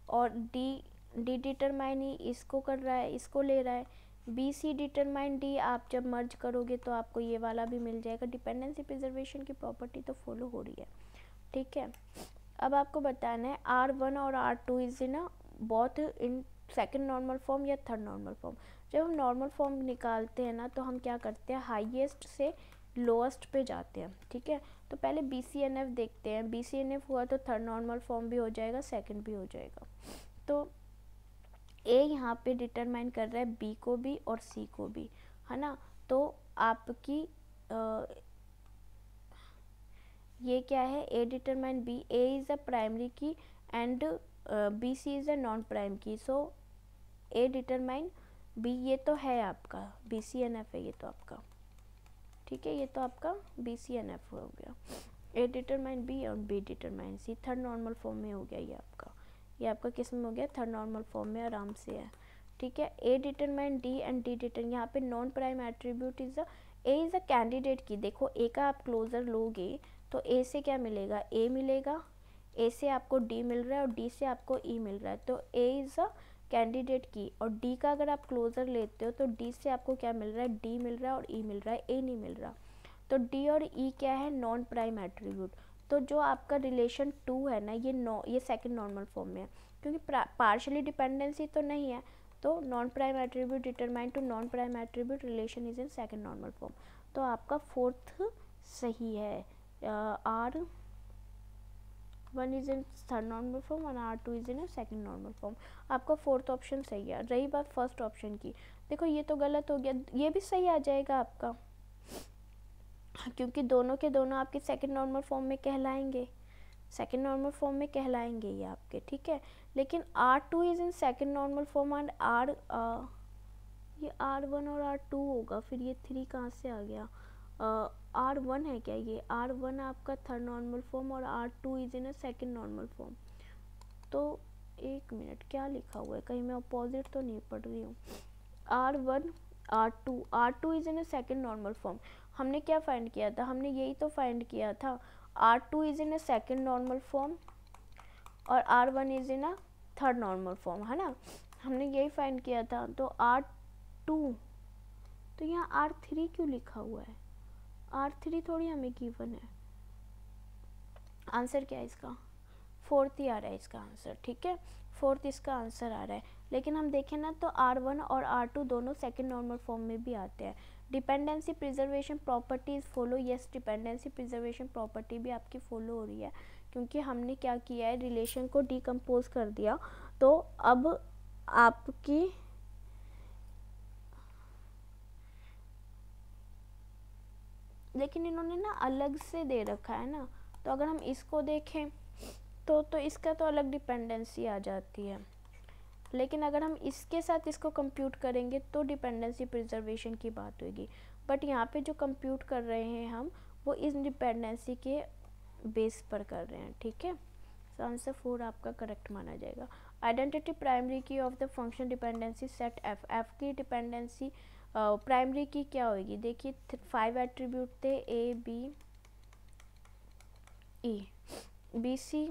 Speaker 1: और डी डिटरमाइन ई इसको कर रहा है, इसको ले रहा है, बी सी डिटरमाइन डी, आप जब मर्ज करोगे तो आपको ये वाला भी मिल जाएगा, डिपेंडेंसी प्रिजर्वेशन की प्रॉपर्टी तो फॉलो हो रही है, ठीक है। अब आपको बताना है R1 और R2 is in both in second normal form या थर्ड नॉर्मल फॉर्म। जब हम नॉर्मल फॉर्म निकालते हैं ना तो हम क्या करते हैं, हाईएस्ट से लोएस्ट पे जाते हैं, ठीक है, तो पहले BCNF देखते हैं, BCNF हुआ तो थर्ड नॉर्मल फॉर्म भी हो जाएगा, सेकंड भी हो जाएगा, तो ए यहाँ पे डिटरमाइन कर रहा है बी को भी और सी को भी, है ना, तो आपकी ये क्या है, A determine B, A is a primary key and B C is a non prime key, so A determine B, ये तो है आपका BCNF है ये तो आपका, ठीक है, ये तो आपका BCNF हो गया, ए डिटरमाइन बी और B determine C, third normal form में हो गया ये आपका किस में हो गया, थर्ड नॉर्मल फॉर्म में आराम से है, ठीक है। A determine D and D determine, यहाँ पे non prime attribute is A is a candidate key, देखो ए का आप क्लोजर लोगे तो ए से क्या मिलेगा, ए मिलेगा, ए से आपको डी मिल रहा है और डी से आपको ई मिल रहा है, तो ए इज़ अ कैंडिडेट की, और डी का अगर आप क्लोजर लेते हो तो डी से आपको क्या मिल रहा है, डी मिल रहा है और ई मिल रहा है, ए नहीं मिल रहा, तो डी और ई क्या है, नॉन प्राइम एट्रीब्यूट, तो जो आपका रिलेशन 2 है ना ये सेकंड नॉर्मल फॉर्म में है, क्योंकि पार्शियली डिपेंडेंसी तो नहीं है, तो non prime attribute determine to non prime attribute relation is in second normal form, तो आपका फोर्थ सही है, R1 is in third normal form और R2 is in second normal form, आपका फोर्थ ऑप्शन सही है। रही बात फर्स्ट ऑप्शन की, देखो ये तो गलत हो गया, ये भी सही आ जाएगा आपका, क्योंकि दोनों के दोनों आपके सेकंड नॉर्मल फॉर्म में कहलाएंगे, सेकंड नॉर्मल फॉर्म में कहलाएंगे ये आपके, ठीक है, लेकिन R2 is in second normal form and ये R1 और R2 होगा, फिर ये 3 कहाँ से आ गया, R1 है क्या, ये R1 आपका थर्ड नॉर्मल फॉर्म और R2 is in second normal form, तो एक मिनट क्या लिखा हुआ है, कहीं मैं अपोजिट तो नहीं पढ़ रही हूँ, R1 R2 is in second normal form, हमने क्या फाइंड किया था, हमने यही तो फाइंड किया था, R2 is in second normal form और R1 is in third normal form, है ना, हमने यही फाइंड किया था, तो R2, तो यहाँ R3 क्यों लिखा हुआ है, R3 थोड़ी हमें गिवन है, आंसर क्या है इसका, फोर्थ ही आ रहा है इसका आंसर, ठीक है, फोर्थ इसका आंसर आ रहा है, लेकिन हम देखें ना तो R1 और R2 दोनों सेकंड नॉर्मल फॉर्म में भी आते हैं। Dependency preservation properties follow, yes dependency preservation property भी आपकी फॉलो हो रही है, क्योंकि हमने क्या किया है, रिलेशन को डिकम्पोज कर दिया, तो अब आपकी लेकिन इन्होंने ना अलग से दे रखा है ना, तो अगर हम इसको देखें तो इसका तो अलग डिपेंडेंसी आ जाती है, लेकिन अगर हम इसके साथ इसको कंप्यूट करेंगे तो डिपेंडेंसी प्रिजर्वेशन की बात होगी। बट यहाँ पे जो कंप्यूट कर रहे हैं हम, वो इस डिपेंडेंसी के बेस पर कर रहे हैं, ठीक है। तो आंसर 4 आपका करेक्ट माना जाएगा। Identity primary key of the function dependency set F. F की डिपेंडेंसी प्राइमरी की क्या होगी, देखिए 5 एट्रीब्यूट थे, A B E, B C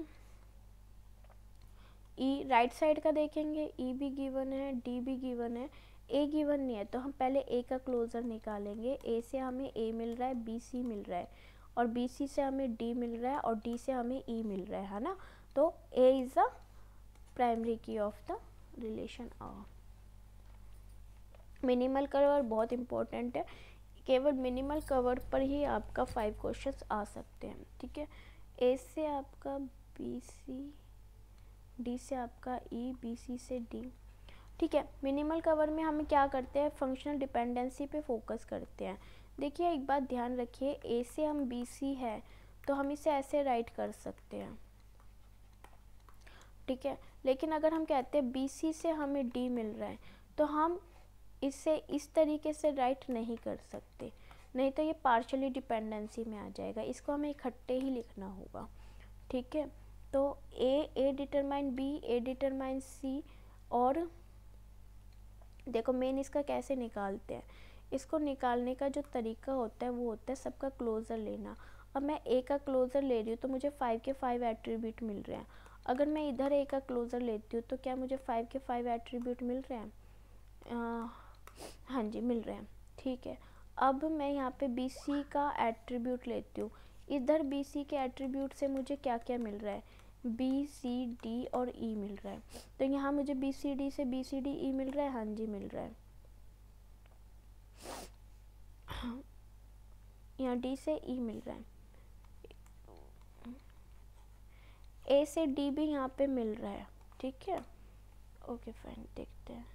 Speaker 1: E. Right side का देखेंगे, ई भी गिवन है, डी भी गिवन है, ए गिवन नहीं है, तो हम पहले ए का क्लोजर निकालेंगे। ए से हमें ए मिल रहा है, बी सी मिल रहा है, और बी सी से हमें डी मिल रहा है, और डी से हमें ई मिल रहा है ना। तो A is the primary key of the relation of. Minimal cover बहुत इंपॉर्टेंट है, केवल मिनिमल कवर पर ही आपका 5 क्वेश्चंस आ सकते हैं, ठीक है। ए से आपका बी सी, डी से आपका ई, बी सी से डी, ठीक है। मिनिमल कवर में हम क्या करते हैं, फंक्शनल डिपेंडेंसी पे फोकस करते हैं। देखिए एक बात ध्यान रखिए, ए से हम बी सी है तो हम इसे ऐसे राइट कर सकते हैं, ठीक है। लेकिन अगर हम कहते हैं बी सी से हमें डी मिल रहा है, तो हम इसे इस तरीके से राइट नहीं कर सकते, नहीं तो ये पार्शियली डिपेंडेंसी में आ जाएगा। इसको हमें इकट्ठे ही लिखना होगा, ठीक है। तो ए डिटरमाइन बी, ए डिटरमाइन सी, और देखो मेन इसका कैसे निकालते हैं, इसको निकालने का जो तरीका होता है वो होता है सबका क्लोजर लेना। अब मैं ए का क्लोजर ले रही हूँ तो मुझे 5 के 5 एट्रीब्यूट मिल रहे हैं। अगर मैं इधर ए का क्लोजर लेती हूँ तो क्या मुझे 5 के 5 एट्रीब्यूट मिल रहे हैं? हाँ जी मिल रहे हैं, ठीक है। अब मैं यहाँ पे बी सी का एट्रीब्यूट लेती हूँ, इधर बी सी के एट्रीब्यूट से मुझे क्या क्या मिल रहा है, बी सी डी और ई मिल रहा है। तो यहाँ मुझे बी सी डी से बी सी डी ई मिल रहा है, हाँ जी मिल रहा है। यहाँ डी से ई मिल रहा है, ए से डी भी यहाँ पे मिल रहा है, ठीक है। ओके फाइन, देखते हैं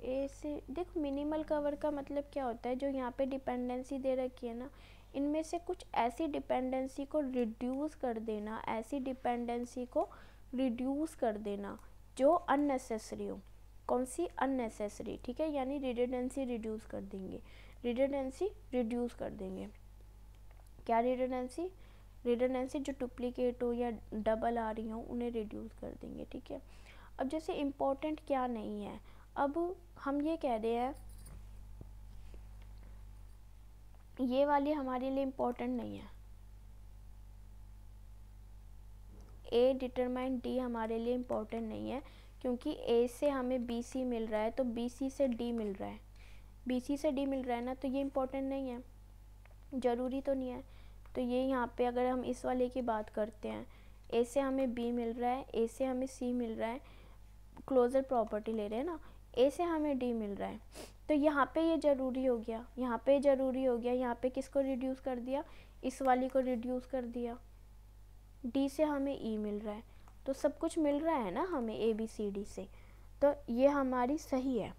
Speaker 1: ए से। देखो मिनिमल कवर का मतलब क्या होता है, जो यहाँ पे डिपेंडेंसी दे रखी है ना, इनमें से कुछ ऐसी डिपेंडेंसी को रिड्यूस कर देना, ऐसी डिपेंडेंसी को रिड्यूस कर देना जो अननेसेसरी हो। कौन सी? अननेसेसरी, ठीक है। यानी रिडंडेंसी रिड्यूस कर देंगे, रिडंडेंसी रिड्यूस कर देंगे। क्या रिडंडेंसी? रिडंडेंसी जो डुप्लीकेट हो या डबल आ रही हो उन्हें रिड्यूस कर देंगे, ठीक है। अब जैसे इम्पोर्टेंट क्या नहीं है, अब हम ये कह रहे हैं ये वाली हमारे लिए इम्पोर्टेंट नहीं है, ए डिटरमाइन डी हमारे लिए इम्पोर्टेंट नहीं है, क्योंकि ए से हमें बी सी मिल रहा है तो बी सी से डी मिल रहा है, बी सी से डी मिल रहा है ना, तो ये इम्पोर्टेंट नहीं है, ज़रूरी तो नहीं है। तो ये यहाँ पे अगर हम इस वाले की बात करते हैं, ए से हमें बी मिल रहा है, ए से हमें सी मिल रहा है, क्लोजर प्रॉपर्टी ले रहे हैं ना, ए से हमें डी मिल रहा है, तो यहाँ पे ये ज़रूरी हो गया, यहाँ पे ज़रूरी हो गया, यहाँ पे किसको रिड्यूस कर दिया, इस वाली को रिड्यूस कर दिया। डी से हमें ई मिल रहा है, तो सब कुछ मिल रहा है ना हमें ए बी सी डी से, तो ये हमारी सही है,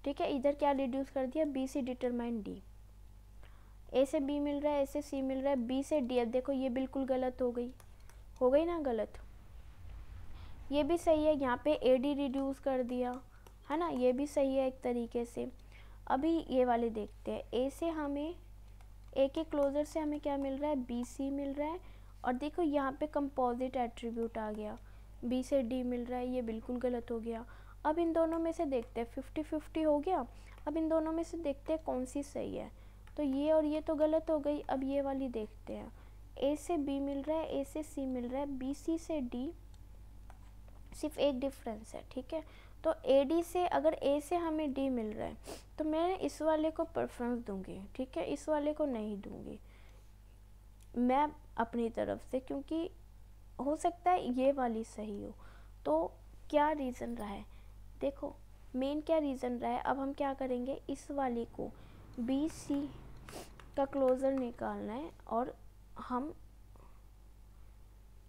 Speaker 1: ठीक है। इधर क्या रिड्यूस कर दिया, बी सी डिटरमाइन डी। ए से बी मिल रहा है, ए से सी मिल रहा है, बी से डी। अब देखो ये बिल्कुल गलत हो गई ना गलत, ये भी सही है, यहाँ पे ए डी रिड्यूस कर दिया है ना, ये भी सही है एक तरीके से। अभी ये वाले देखते हैं, ए से हमें, ए के क्लोजर से हमें क्या मिल रहा है, बी सी मिल रहा है, और देखो यहाँ पे कंपोजिट एट्रीब्यूट आ गया, बी से डी मिल रहा है, ये बिल्कुल गलत हो गया। अब इन दोनों में से देखते हैं, 50-50 हो गया। अब इन दोनों में से देखते हैं कौन सी सही है, तो ये और ये तो गलत हो गई। अब ये वाली देखते हैं, ए से बी मिल रहा है, ए से सी मिल रहा है, बी सी से डी सिर्फ एक डिफरेंस है, ठीक है। तो ए डी से, अगर ए से हमें डी मिल रहा है तो मैं इस वाले को प्रेफरेंस दूंगी, ठीक है, इस वाले को नहीं दूंगी मैं अपनी तरफ से, क्योंकि हो सकता है ये वाली सही हो। तो क्या रीज़न रहा है, देखो मेन क्या रीज़न रहा है। अब हम क्या करेंगे, इस वाली को बी सी का क्लोजर निकालना है, और हम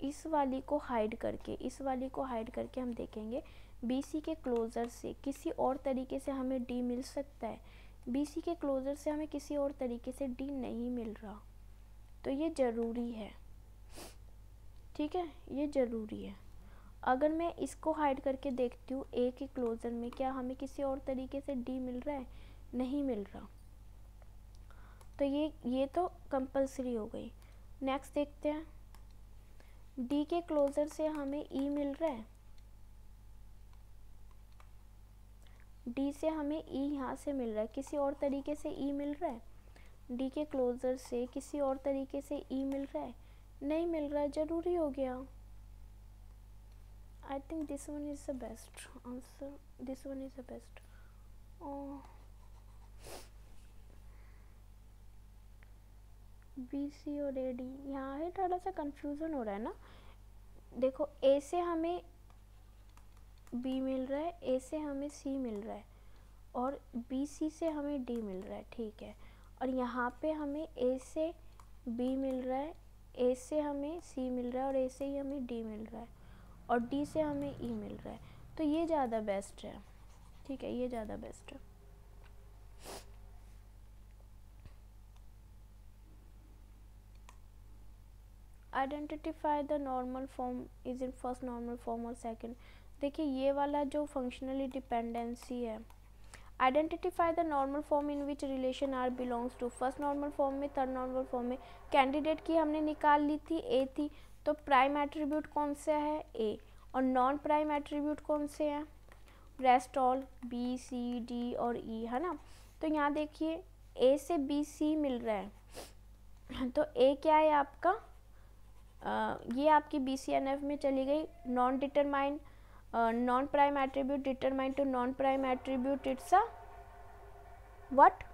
Speaker 1: इस वाली को हाइड करके हम देखेंगे बी सी के क्लोज़र से किसी और तरीके से हमें डी मिल सकता है BC के क्लोजर से हमें किसी और तरीके से D नहीं मिल रहा, तो ये ज़रूरी है, ठीक है, ये ज़रूरी है। अगर मैं इसको हाइड करके देखती हूँ A के क्लोजर में, क्या हमें किसी और तरीके से D मिल रहा है? नहीं मिल रहा, तो ये तो कंपलसरी हो गई। नेक्स्ट देखते हैं, D के क्लोजर से हमें E मिल रहा है, D से हमें E यहाँ से मिल रहा है, किसी और तरीके से E मिल रहा है? D के क्लोजर से किसी और तरीके से E मिल रहा है? नहीं मिल रहा है, ज़रूरी हो गया। I think this one is the best answer. This one is the best. BC और AD, यहाँ है थोड़ा सा कंफ्यूजन हो रहा है ना। देखो A से हमें B मिल रहा है, A से हमें C मिल रहा है, और BC से हमें D मिल रहा है, ठीक है। और यहाँ पे हमें A से B मिल रहा है, A से हमें C मिल रहा है, और A से ही हमें D मिल रहा है, और D से हमें E मिल रहा है, तो ये ज़्यादा बेस्ट है, ठीक है, ये ज़्यादा बेस्ट है। Identify the normal form is in first normal form और सेकंड। देखिए ये वाला जो फंक्शनली डिपेंडेंसी है, identify the normal form in which relation R belongs to. First normal form में, थर्ड नॉर्मल फॉर्म में कैंडिडेट की हमने निकाल ली थी, A थी, तो प्राइम एट्रीब्यूट कौन सा है? A, और नॉन प्राइम एट्रीब्यूट कौन से हैं? Rest all, B, C, D और E, है ना। तो यहाँ देखिए A से B, C मिल रहा है, तो A क्या है आपका? ये आपकी BCNF में चली गई। Non determine, non prime attribute determine to non prime attribute, it's a what?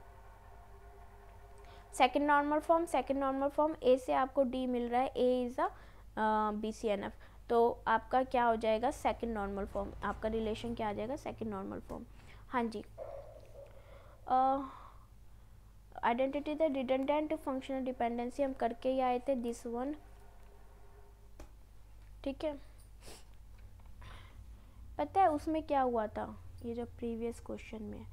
Speaker 1: Second normal form. Second normal form, A से आपको D मिल रहा है, A इज़ अ BCNF, तो आपका क्या हो जाएगा? Second normal form. आपका रिलेशन क्या आ जाएगा? Second normal form. हाँ जी, identity the redundant functional dependency हम करके ही आए थे, दिस वन, ठीक है। पता है उसमें क्या हुआ था? ये जो प्रीवियस क्वेश्चन में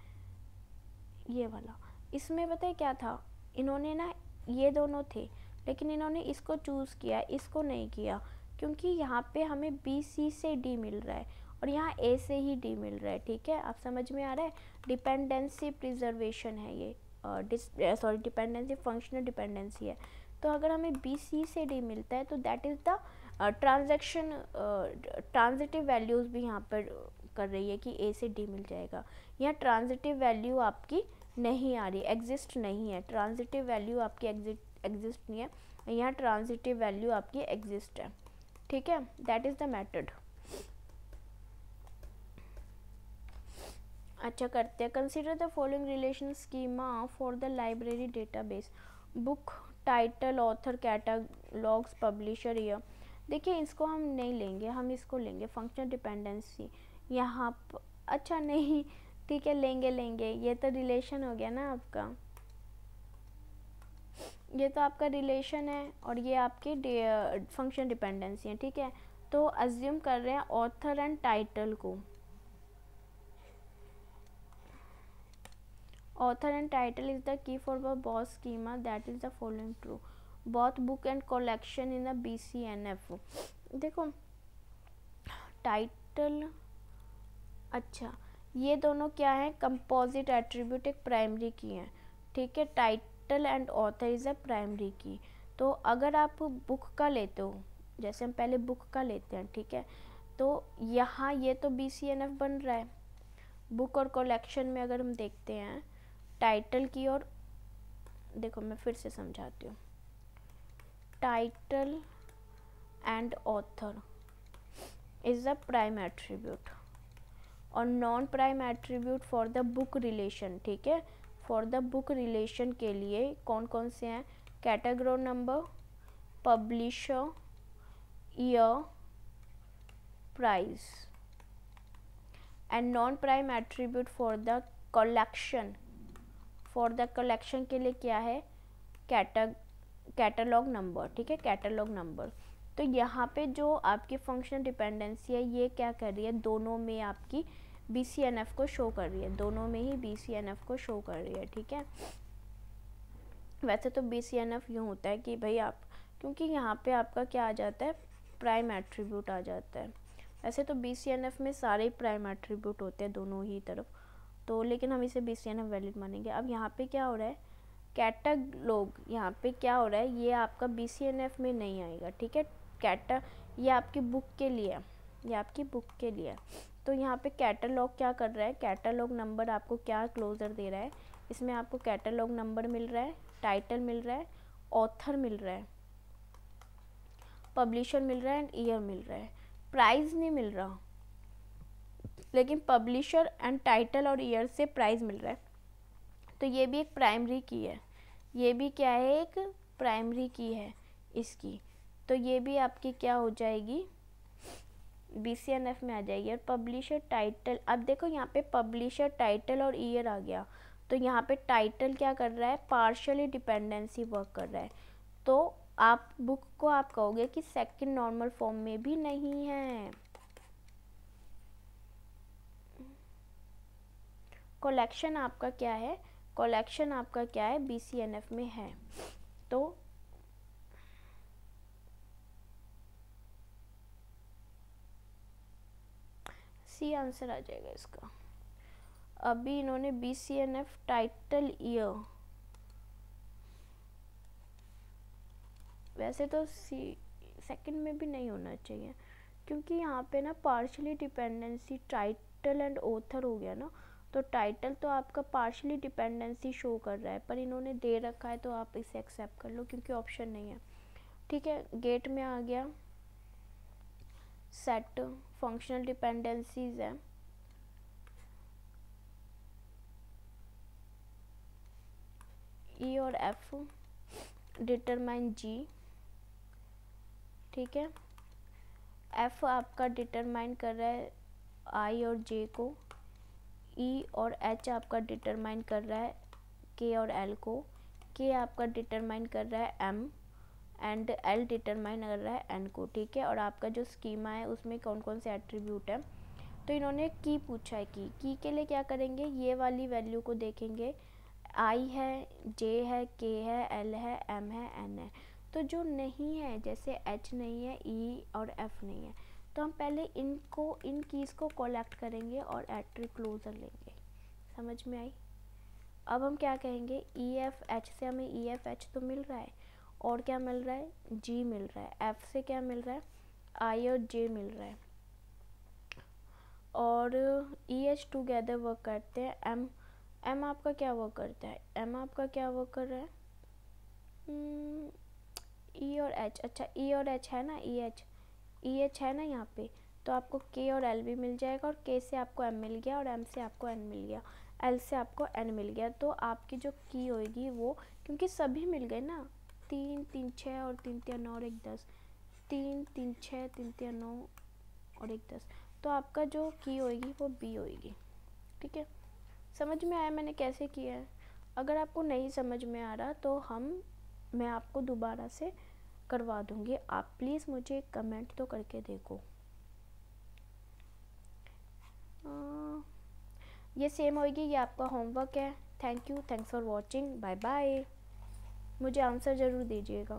Speaker 1: ये वाला, इसमें पता है क्या था? इन्होंने ना, ये दोनों थे, लेकिन इन्होंने इसको चूज़ किया, इसको नहीं किया, क्योंकि यहाँ पे हमें BC से D मिल रहा है और यहाँ A से ही D मिल रहा है, ठीक है। आप समझ में आ रहा है? डिपेंडेंसी प्रिजर्वेशन है ये, सॉरी डिपेंडेंसी, फंक्शनल डिपेंडेंसी है। तो अगर हमें BC से D मिलता है तो that is the transaction, transitive values भी यहाँ पर कर रही है कि A से D मिल जाएगा। यहाँ ट्रांजिटिव वैल्यू आपकी नहीं आ रही, एग्जिस्ट नहीं है, ट्रांजिटिव वैल्यू आपकी एग्जिस्ट नहीं है, यहाँ ट्रांजिटिव वैल्यू आपकी एग्जिस्ट है, ठीक है। That is the method. अच्छा करते हैं, consider the following relation schema for the library database, book title, author, catalogues, publisher, year. देखिए इसको हम नहीं लेंगे, हम इसको लेंगे फंक्शनल डिपेंडेंसी यहाँ अच्छा नहीं, ठीक है, लेंगे, ये तो रिलेशन हो गया ना आपका, ये तो आपका रिलेशन है और ये आपकी फंक्शन डिपेंडेंसी है, ठीक है। तो अज्यूम कर रहे हैं ऑथर एंड टाइटल को, author and title is the key for the boss schema, that is the following true, both book and collection in the BCNF। देखो टाइटल, अच्छा ये दोनों क्या है? कंपोजिट एट्रीब्यूट, एक प्राइमरी की है, ठीक है। Title and author is a primary की। तो अगर आप बुक का लेते हो, जैसे हम पहले बुक का लेते हैं, ठीक है, तो यहाँ ये तो BCNF बन रहा है। बुक और कलेक्शन में अगर हम देखते हैं टाइटल की, और देखो मैं फिर से समझाती हूँ, title and author is the prime attribute और non prime attribute for the book relation, ठीक है। फॉर द बुक रिलेशन के लिए कौन कौन से हैं? Category number, publisher, year, price. And non prime attribute for the collection, for the collection के लिए क्या है? कैटलॉग नंबर, ठीक है, कैटलॉग नंबर। तो यहाँ पे जो आपकी फंक्शनल डिपेंडेंसी है ये क्या कर रही है? दोनों में आपकी BCNF को शो कर रही है, दोनों में ही BCNF को शो कर रही है, ठीक है। वैसे तो BCNF यूँ होता है कि भाई आप, क्योंकि यहाँ पे आपका क्या आ जाता है, प्राइम एट्रीब्यूट आ जाता है। वैसे तो BCNF में सारे प्राइम एट्रीब्यूट होते हैं दोनों ही तरफ, तो लेकिन हम इसे BCNF वैलिड मानेंगे। अब यहाँ पे क्या हो रहा है, कैटलॉग, यहाँ पे क्या हो रहा है, ये आपका BCNF में नहीं आएगा, ठीक है। ये आपकी बुक के लिए, ये आपकी बुक के लिए। तो यहाँ पे कैटलॉग क्या कर रहा है, कैटलॉग नंबर आपको क्या क्लोजर दे रहा है, इसमें आपको कैटलॉग नंबर मिल रहा है, टाइटल मिल रहा है, ऑथर मिल रहा है, पब्लिशर मिल रहा है एंड ईयर मिल रहा है। प्राइस नहीं मिल रहा, लेकिन पब्लिशर एंड टाइटल और ईयर से प्राइस मिल रहा है। तो ये भी एक प्राइमरी की है, ये भी क्या है, एक प्राइमरी की है इसकी। तो ये भी आपकी क्या हो जाएगी, BCNF में आ जाएगी। और पब्लिशर टाइटल, अब देखो यहाँ पे पब्लिशर टाइटल और ईयर आ गया, तो यहाँ पे टाइटल क्या कर रहा है, पार्शियली डिपेंडेंसी वर्क कर रहा है। तो आप बुक को आप कहोगे कि सेकंड नॉर्मल फॉर्म में भी नहीं है। कलेक्शन आपका क्या है, कलेक्शन आपका क्या है, BCNF में है। तो सी आंसर आ जाएगा इसका। अभी इन्होंने BCNF टाइटल ईयर, वैसे तो सी सेकंड में भी नहीं होना चाहिए, क्योंकि यहाँ पे ना partially dependency title and author हो गया ना, तो टाइटल तो आपका पार्शियली डिपेंडेंसी शो कर रहा है, पर इन्होंने दे रखा है तो आप इसे एक्सेप्ट कर लो क्योंकि ऑप्शन नहीं है, ठीक है। गेट में आ गया सेट फंक्शनल डिपेंडेंसीज है, ई और एफ डिटरमाइन जी, ठीक है। एफ आपका डिटरमाइन कर रहा है आई और जे को, ई और एच आपका डिटरमाइन कर रहा है के और एल को, के आपका डिटरमाइन कर रहा है एम एंड एल डिटरमाइन कर रहा है एन को, ठीक है। और आपका जो स्कीमा है उसमें कौन कौन से एट्रीब्यूट है, तो इन्होंने की पूछा है। की के लिए क्या करेंगे, ये वाली वैल्यू को देखेंगे, आई है, जे है, के है, एल है, एम है, एन है। तो जो नहीं है, जैसे एच नहीं है, ई और एफ नहीं है, तो हम पहले इनको, इन कीज़ को कलेक्ट करेंगे और एट्री क्लोजर लेंगे। समझ में आई। अब हम क्या कहेंगे, ई एफ एच से हमें ई एफ एच तो मिल रहा है, और क्या मिल रहा है, जी मिल रहा है। एफ से क्या मिल रहा है, आई और जे मिल रहा है। और ई एच टूगेदर वर्क करते हैं। एम, एम आपका क्या वर्क करता है, एम आपका क्या वर्क कर रहा है, ई और एच, अच्छा ई और एच है ना, ई एच है ना यहाँ पे, तो आपको के और एल भी मिल जाएगा, और के से आपको एम मिल गया, और एम से आपको एन मिल गया, एल से आपको एन मिल गया। तो आपकी जो की होएगी वो, क्योंकि सभी मिल गए ना, 3 3 6 और 3 3 9 और 1 10, 3 3 6 3 3 9 और 1 10, तो आपका जो की होएगी वो बी होएगी, ठीक है। समझ में आया मैंने कैसे किया है। अगर आपको नहीं समझ में आ रहा तो मैं आपको दोबारा से करवा दूंगी, आप प्लीज़ मुझे एक कमेंट तो करके देखो। ये सेम होगी, ये आपका होमवर्क है। Thank you, thanks for watching, bye bye. मुझे आंसर ज़रूर दीजिएगा।